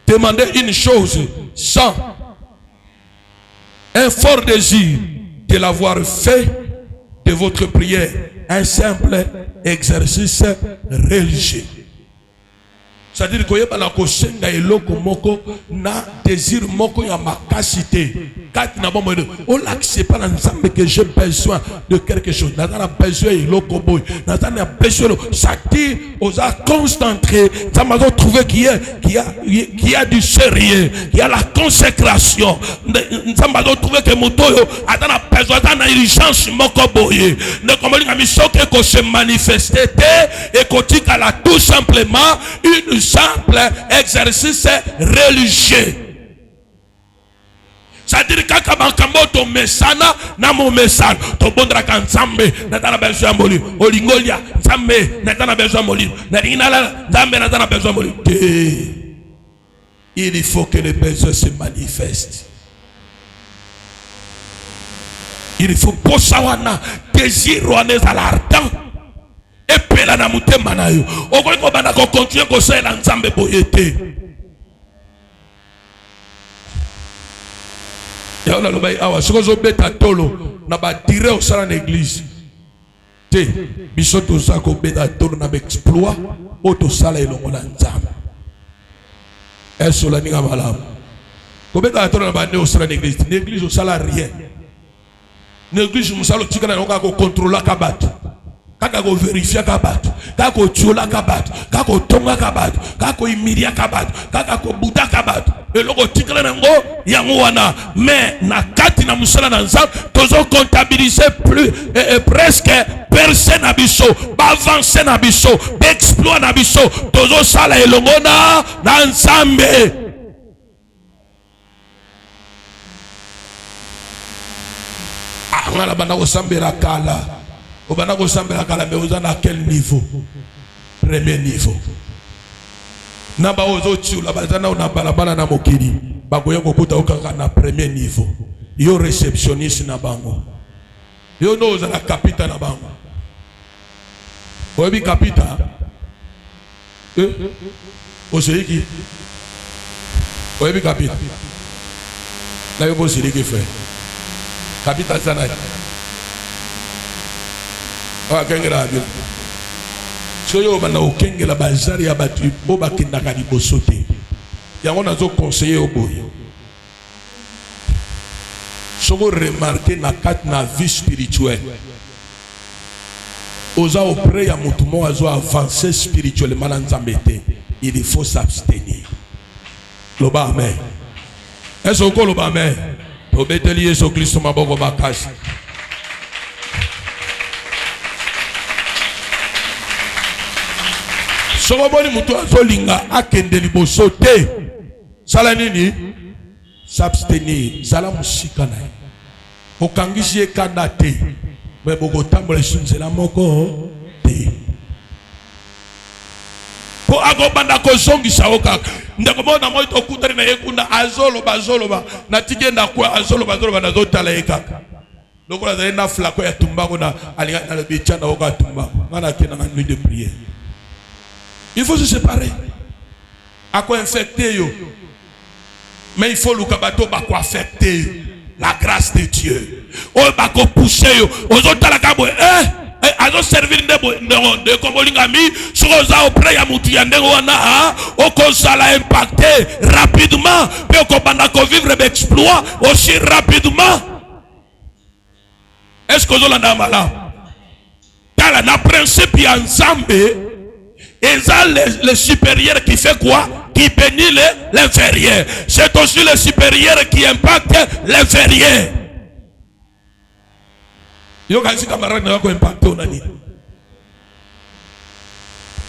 Demandez une chose sans un fort désir de l'avoir fait de votre prière, un simple exercice religieux. C'est-à-dire que yebana ko senga eloko moko na désir moko ya makasité. Quand na bon on l'accepte pas ensemble que j'ai besoin de quelque chose. N'a pas besoin eloko boy. N'a pas besoin ça dit aux a concentré, ça m'a trouvé qu'il y a du sérieux, il y a la consécration. Ça m'a trouvé que motoyo a besoin d'une urgence moko boy. Ne comme il a mis ça que se manifester et que la tout simplement une simple exercice religieux. C'est-à-dire que quand to mesana na mo mesana to bondra kan zambe na tana besoin moli olingolia zambe na tana besoin moli na inala zambe na tana besoin moli. Il faut que les besoins se manifestent. Il faut pour sawana désir wana za l'ardent et pela na mutema na yo okoki ko bana ko continuer ko sala nzambe boyete. Ya ona lobai awa sokozo beta tolo na ba dire au sala na église te bisoto zako beta tolo na exploit auto sala elongo na nzambe eso la ninga malamu ko beta tolo na ba ne au sala na église l'église au sala rien l'église musalo tikana na ko contrôler kabat kaka ko vérifier kabat kaka ko tiola kabat kaka ko tonga kabat kaka ko imiria kabat kaka ko buta kabat eloko tikala nango yango wana mais na kati na musala na nzambe tozo comptabiliser plus presque personne na biso ba avancer na biso ba exploit na biso tozo sala elongo na nzambe. Ngala bana ko sambela kala o bana ko sambela kala mais oza na quel niveau? Premier niveau. Na ba ozo tshula bazana na balabala na mokili bakoya kokuta okanga na premier niveau. Yo réceptionniste na bango yo no oza na kapita na bango oyebi kapita oseyiki oyebi kapita na yo bosiriki frère kapita sana kengela bio soyo bana okengela bazari ya batu bo bakendaka liboso te yango nazo conseiller oboye soko remarquer na kati na vie spirituelle oza auprès ya mutu mo azo avancer spirituellement na nzambe te il faut s'abstenir. Loba amen. Est-ce que loba amen? Obeteli Yesu Kristo maboko makasi. Soko boni mutu azolinga akende liboso te. Sala nini? S'abstenir. Sala musika na. Okangisi ekanda te. Mais boko tambola sunzela moko te. Po agobanda ko zongisa okaka. Ndako mona moyo okutani na yekunda azoloba na tikenda kwa azoloba na zotala ekaka. Donc on a un flacon à Tumbago na alinga na le bétia na oka Tumbago. On a une nuit de prière. Il faut se séparer. À quoi infecter yo? Mais il faut le kabato ba quoi affecter la grâce de Dieu. Oh ba ko pousser yo. Ozota la kabo azo servir de kombolingami soza auprès ya mutu ya ndengo wana okozala impacté rapidement pe okobanda ko vivre d'exploit aussi rapidement. Est-ce que vous avez là? Dans le principe ya Nzambe, et ça le supérieur qui fait quoi? Qui bénit l'inférieur. C'est aussi le supérieur qui impacte l'inférieur. Yo kasi camarade na ko impacter onani.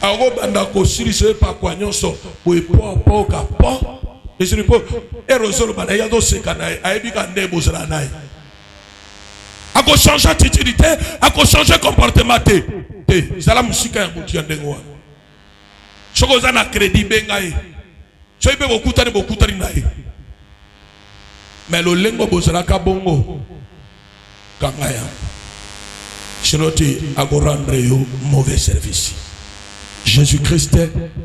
Ago banda ko sirise pa kwa nyonso po po ka po. Et je repose erosolo bana ya do sekana aibika ndebo zala nai. A ko changer attitude, a ko changer comportement te. Zala musika ya mutu ya ndengo. Soko za na crédit bengai. So ibe bokutani nae. Mais lo lengo bozala ka bongo. Kangaya. Chinoti a ko rendre yo mauvais service. Jésus-Christ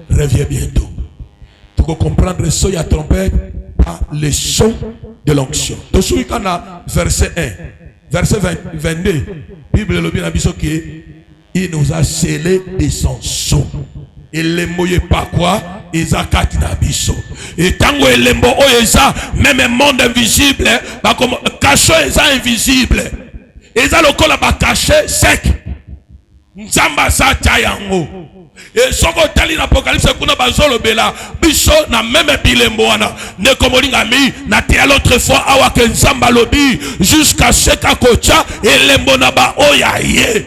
revient bientôt. Tu peux comprendre ce ya trompette par les sons de l'onction. Donc celui qui a verset 1. Verset 22, Bible le bien il nous a scellé de son son. Il les moye pas quoi? Ils a biso. Et tango il lembo oeza même un monde invisible, bah comme caché ils invisible. Ils a le col à caché sec. Nzamba sa tayango. Et ce qu'on a dit dans l'Apocalypse, kuna bazolo bela biso na même bilembo wana ne komolingami na te l'autre fois awa ke nzamba lobi jusqu'à ce qu'akocha et lembo na ba oyaye.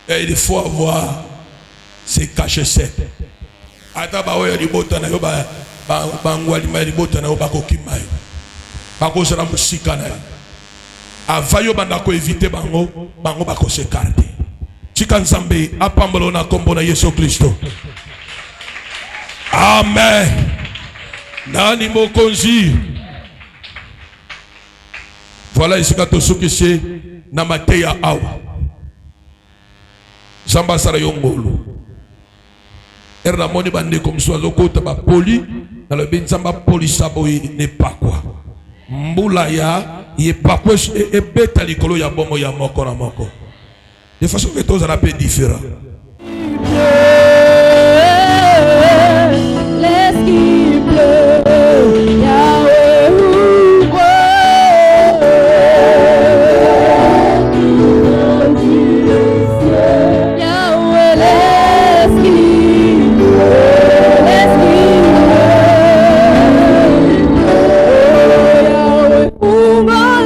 Et il faut avoir ces cachets secs. Ata ba oya libota na yo ba ngwali ma libota na yo ba kokimai. Ba ko sera musika na. Avayo banda ko éviter bango ba ko se garder. Chikanzambe apambolo na kombo na Yesu Kristo. Amen. Nani mokonzi. Voilà ici kato sukise na mateya awa. Samba sara yongolo. Erna moni bande comme soiseau kota ba poli na le benzamba polisa boy ne pas quoi. Mbula ya ye pas quoi e beta likolo ya bomo ya moko na moko. De façon que tous en appellent différents. Laisse qu'il pleut, Yahweh, Yahweh, laisse qu'il pleut, laisse qu'il pleut, Yahweh, pour mon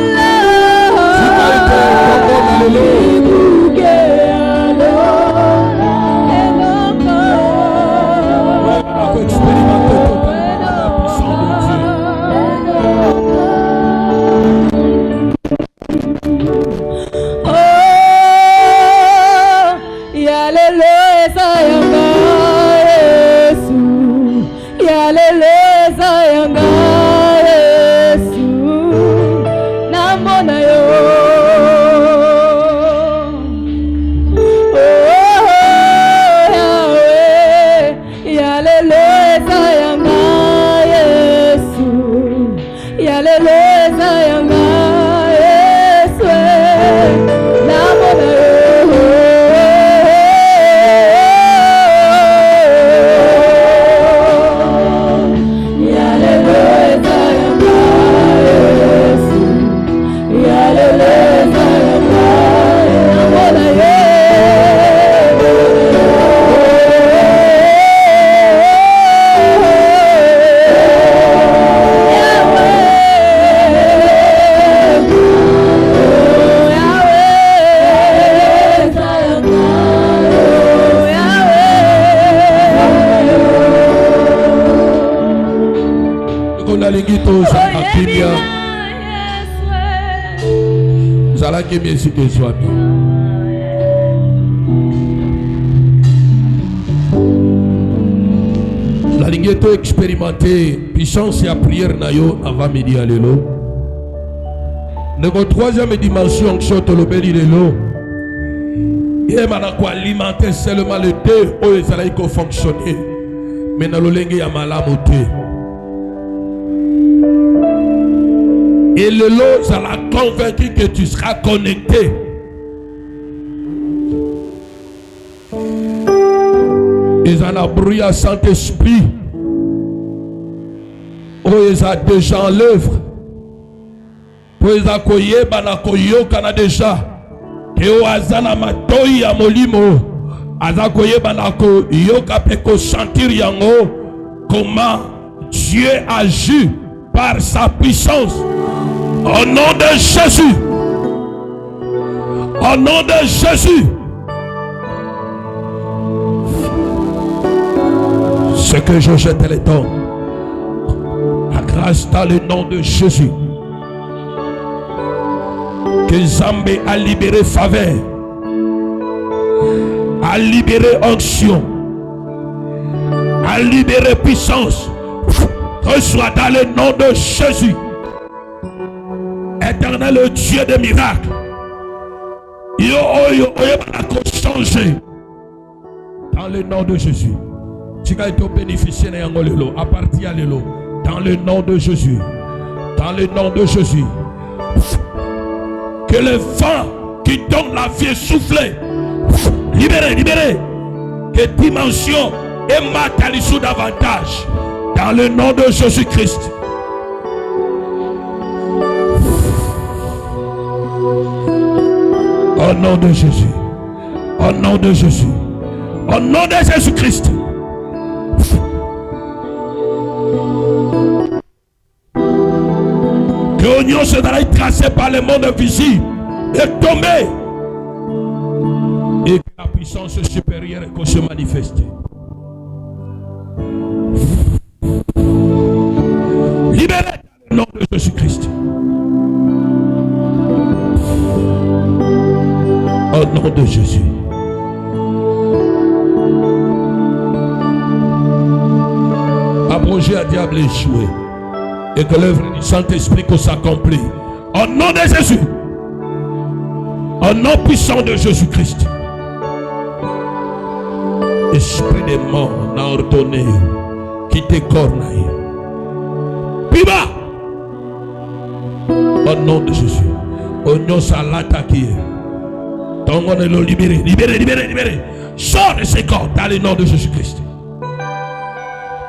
que bien si que soit bien. La ligne to expérimenté puissance et prière na yo avant midi alelo. Notre troisième dimension, Chotolobeli de l'eau. Et maintenant, alimenter seulement le deux, où ils allaient fonctionner. Mais dans le lingue, il y a malamoté. Et le lot, ça l'a convaincu que tu seras connecté. Ils en ont brouillé à Saint-Esprit. Oh, ils ont déjà en l'œuvre. Pour les accueillir, banakoyo kana déjà. Que au azana matoi ya molimo. Azakoye banakoyo kapeko sentir yango. Comment Dieu agit par sa puissance. Au nom de Jésus. Au nom de Jésus. Ce que je jette les dons. La grâce dans le nom de Jésus. Que Zambé a libéré faveur. A libéré onction. A libéré puissance. Reçois dans le nom de Jésus. Éternel Dieu des miracles. Yo changé. Dans le nom de Jésus. Tu as été bénéficié à partir de l'eau. Dans le nom de Jésus. Dans le nom de Jésus. Que le vent qui donne la vie souffle. Libérez, libérez. Que dimension et matalisou davantage. Dans le nom de Jésus-Christ. Au nom de Jésus. Au nom de Jésus. Au nom de Jésus-Christ. Que l'oignon se sera tracé par le monde visible et tomber. Et que la puissance supérieure se manifeste. Libérez dans le nom de Jésus-Christ. Au nom de Jésus. Un projet à diable échoué. Et que l'œuvre du Saint-Esprit s'accomplit. Au nom de Jésus. Au nom puissant de Jésus-Christ. Esprit des morts n'a ordonné. Quittez cornaille. Piba. Au nom de Jésus. Au nom de l'attaquer. Donc on est le libéré. Libéré, libéré, libéré. Sors de ces corps dans le nom de Jésus-Christ.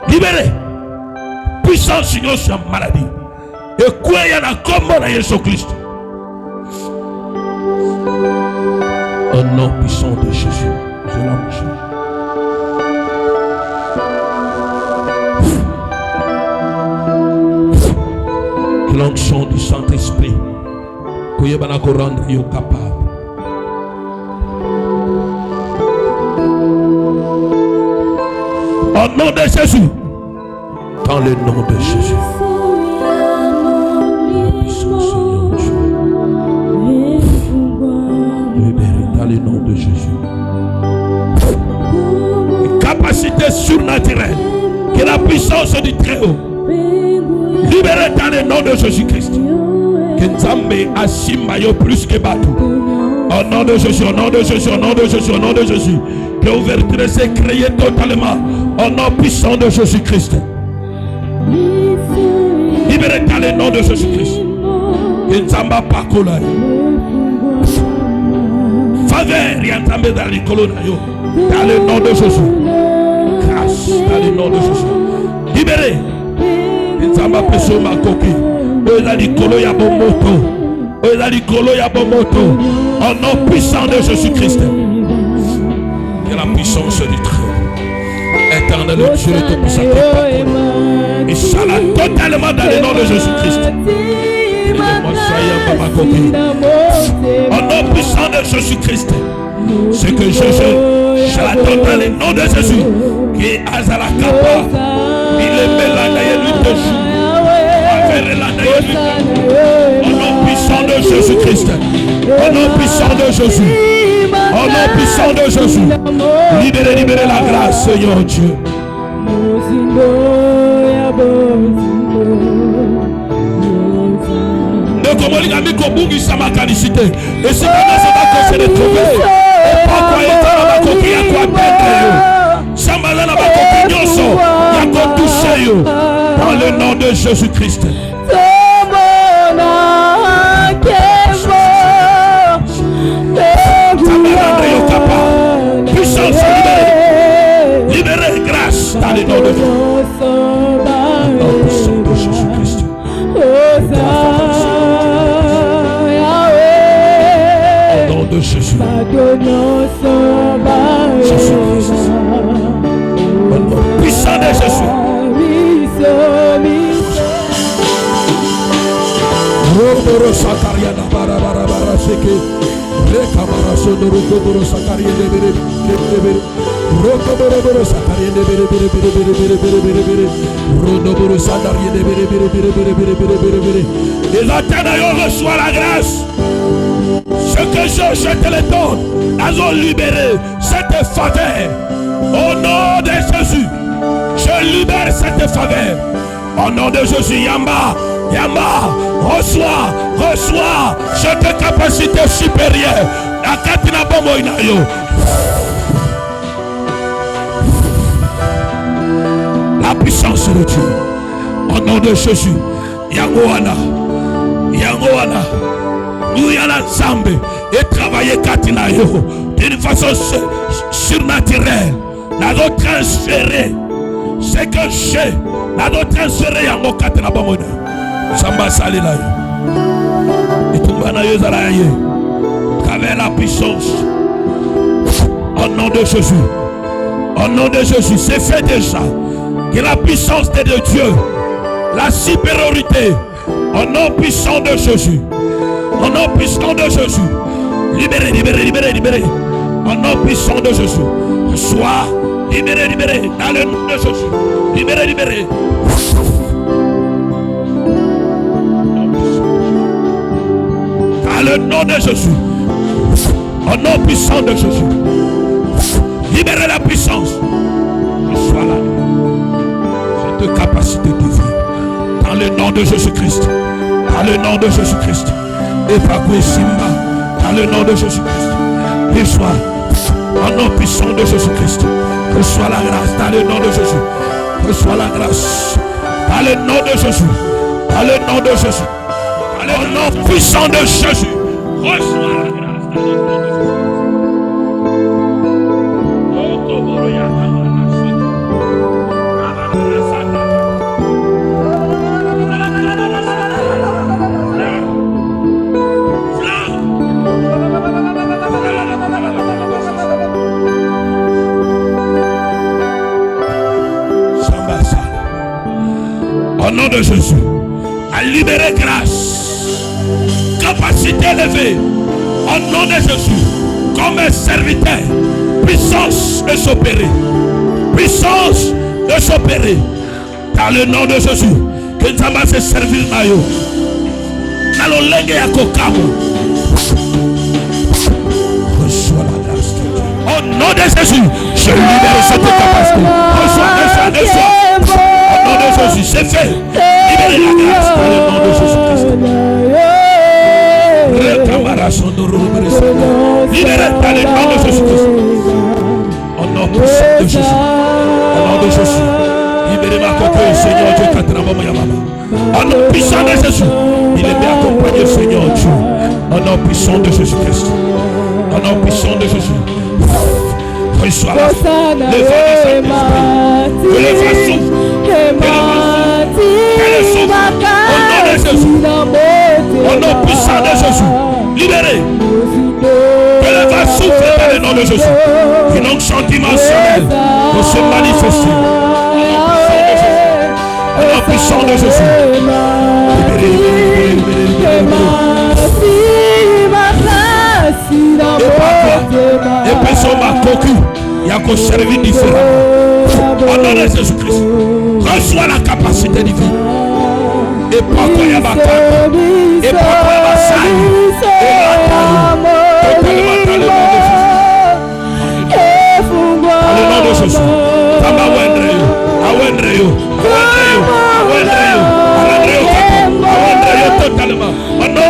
Libéré. Puissance Seigneur sur la maladie. Et quoi il y en a comme à Jésus-Christ. Au nom puissant de Jésus. Je l'enchaîne. Que l'onction du Saint-Esprit. Que vous rendre capable. Au nom de Jésus. Dans le nom de Jésus. Dans le nom de Jésus. Une capacité surnaturelle. Que la puissance du Très-Haut. Libérez dans le nom de Jésus-Christ. Que Nzambe Asimayo plus que Batou. Au nom de Jésus, au nom de Jésus, au nom de Jésus, au nom de Jésus. Que l'ouverture s'est créée totalement. Au nom puissant de Jésus-Christ. Libérez dans le nom de Jésus-Christ. Que Nzamba Pakola. Faveur, Yantambe dans les colonnes. Dans le nom de Jésus. Grâce dans le nom de Jésus. Libérez. Nzamba Peso Makoki. Ola Nicolo Yabomoto. Ola Nicolo Yabomoto. Au nom puissant de Jésus-Christ. Que la puissance du Très-Haut. Éternel Dieu de tout ça. Et ça l'a totalement dans le nom de Jésus-Christ. Au nom puissant de Jésus-Christ. Ce que je la donne dans le nom de Jésus. Qui est Azala Kappa. Il est Mélandaïe lui de jour. Au nom puissant de Jésus-Christ. Au nom puissant de Jésus. Au nom puissant de Jésus. Libérez, libérez la grâce, Seigneur Dieu. Ne Lokomoli Amiko Bungi Samakanisite. Et si on se retrouver, et pourquoi est-ce que la copie à quoi perdre? Samala la copie Nyoso, Yako Toucheyo. Dans le nom de Jésus-Christ. Puissance libérée. Libérée grâce dans le nom de Jésus. Dans le sang de Jésus-Christ. Au nom de Jésus. Jésus-Christ. Au nom puissant de Jésus. Roboro Sakaria da bara bara bara seke le kamara sondoro roboro Sakaria de bere bere roboro Sakaria de bere bere bere bere bere bere bere roboro Sakaria de bere bere bere bere bere bere bere bere. Les attendants reçoivent la grâce. Ce que je te le donne, elles ont libéré cette faveur. Au nom de Jésus, je libère cette faveur. Au nom de Jésus, Yamba, reçois cette capacité supérieure. La katina bombo inayo. La puissance de Dieu. Au nom de Jésus, Yangoana, nous y allons ensemble et travailler katina yo d'une façon surnaturelle. Nous allons transférer ce que j'ai. Nous allons transférer Yango katina bombo inayo. Samba salila et tout le monde travers la puissance au nom de Jésus. Au nom de Jésus, c'est fait déjà que la puissance de Dieu, la supériorité, au nom puissant de Jésus, au nom puissant de Jésus, libéré, libéré, libéré, libéré, au nom puissant de Jésus, sois libéré, libéré, dans le nom de Jésus, libéré, libéré. Le nom de Jésus, au nom puissant de Jésus, libérez la puissance. Sois là, cette capacité divine, dans le nom de Jésus-Christ, dans le nom de Jésus-Christ, et Pakwe Simba, dans le nom de Jésus-Christ, reçois, au nom puissant de Jésus-Christ, reçois la grâce, dans le nom de Jésus, reçois la grâce, dans le nom de Jésus, dans le nom de Jésus. Au nom puissant de Jésus, reçois la grâce dans le nom de Jésus. Au nom de Jésus, à libérer grâce. Capacité élevée au nom de Jésus comme un serviteur, puissance de s'opérer, puissance de s'opérer dans le nom de Jésus. Que nous allons se servir mayo dans le lengue à Kokamo. Reçois la grâce de Dieu au nom de Jésus. Je libère cette capacité. Reçois. Au nom de Jésus, c'est fait. Libérez la grâce dans le nom de Jésus-Christ. Libérez dans le nom de Jésus-Christ. Au nom puissant de Jésus. Au nom de Jésus. Libérez ma coquille, Seigneur Dieu, au nom puissant de Jésus. Il est bien accompagné, Seigneur Dieu. Au nom puissant de Jésus-Christ. Au nom puissant de Jésus. Reçois la foi. Le vent de Saint-Esprit. Que le vent souffle. Que le souffle. Au nom de Jésus. Au nom puissant de Jésus. Libéré. Que le vent souffle dans le nom de Jésus. Une onction dimensionnelle pour se manifester. Au nom puissant de Jésus. Libéré. Et personne m'a cocu. Il y a qu'au service différent. Au nom de Jésus-Christ. Reçois la capacité divine. Et pourquoi il y a ma carte. Et pourquoi il y a ma saille. Et la taille. Totalement dans le nom de Jésus. Dans le nom de Jésus. Tama wendreyo. Awendreyo. Totalement. Au nom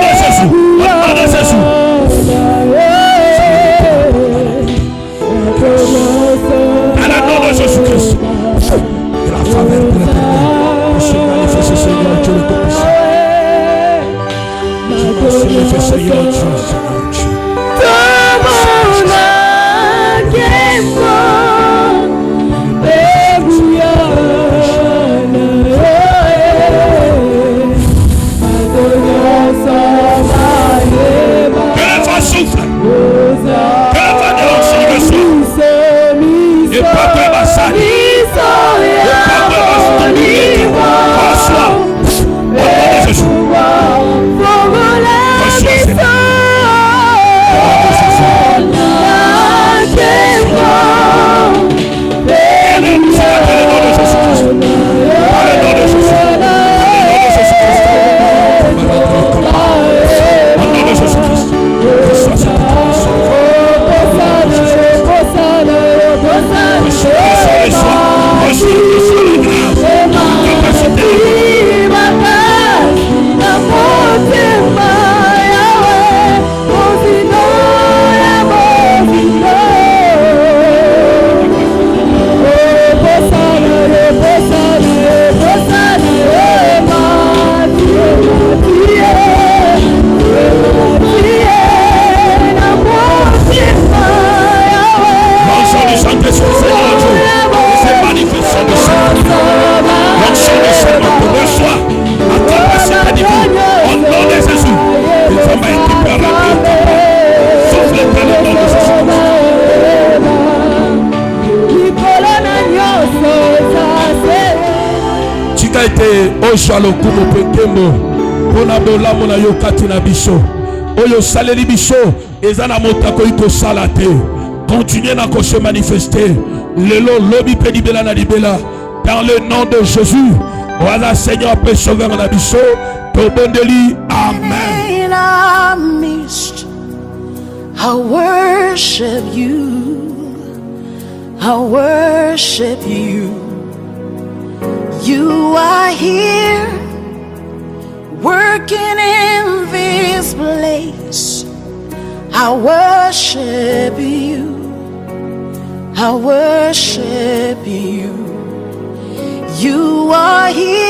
eza ete ozwa lokumu mpe nkembo mpona bolamu na yo kati na biso oyo osaleli biso eza na moto akoki kosala te. Continuez na se manifester lelo lobi mpe libela na libela dans le nom de Jésus. Voilà Seigneur peut sauver na biso tobondeli amen. In our midst, I worship you. I worship you. You are here, working in this place. I worship you. I worship you. You are here.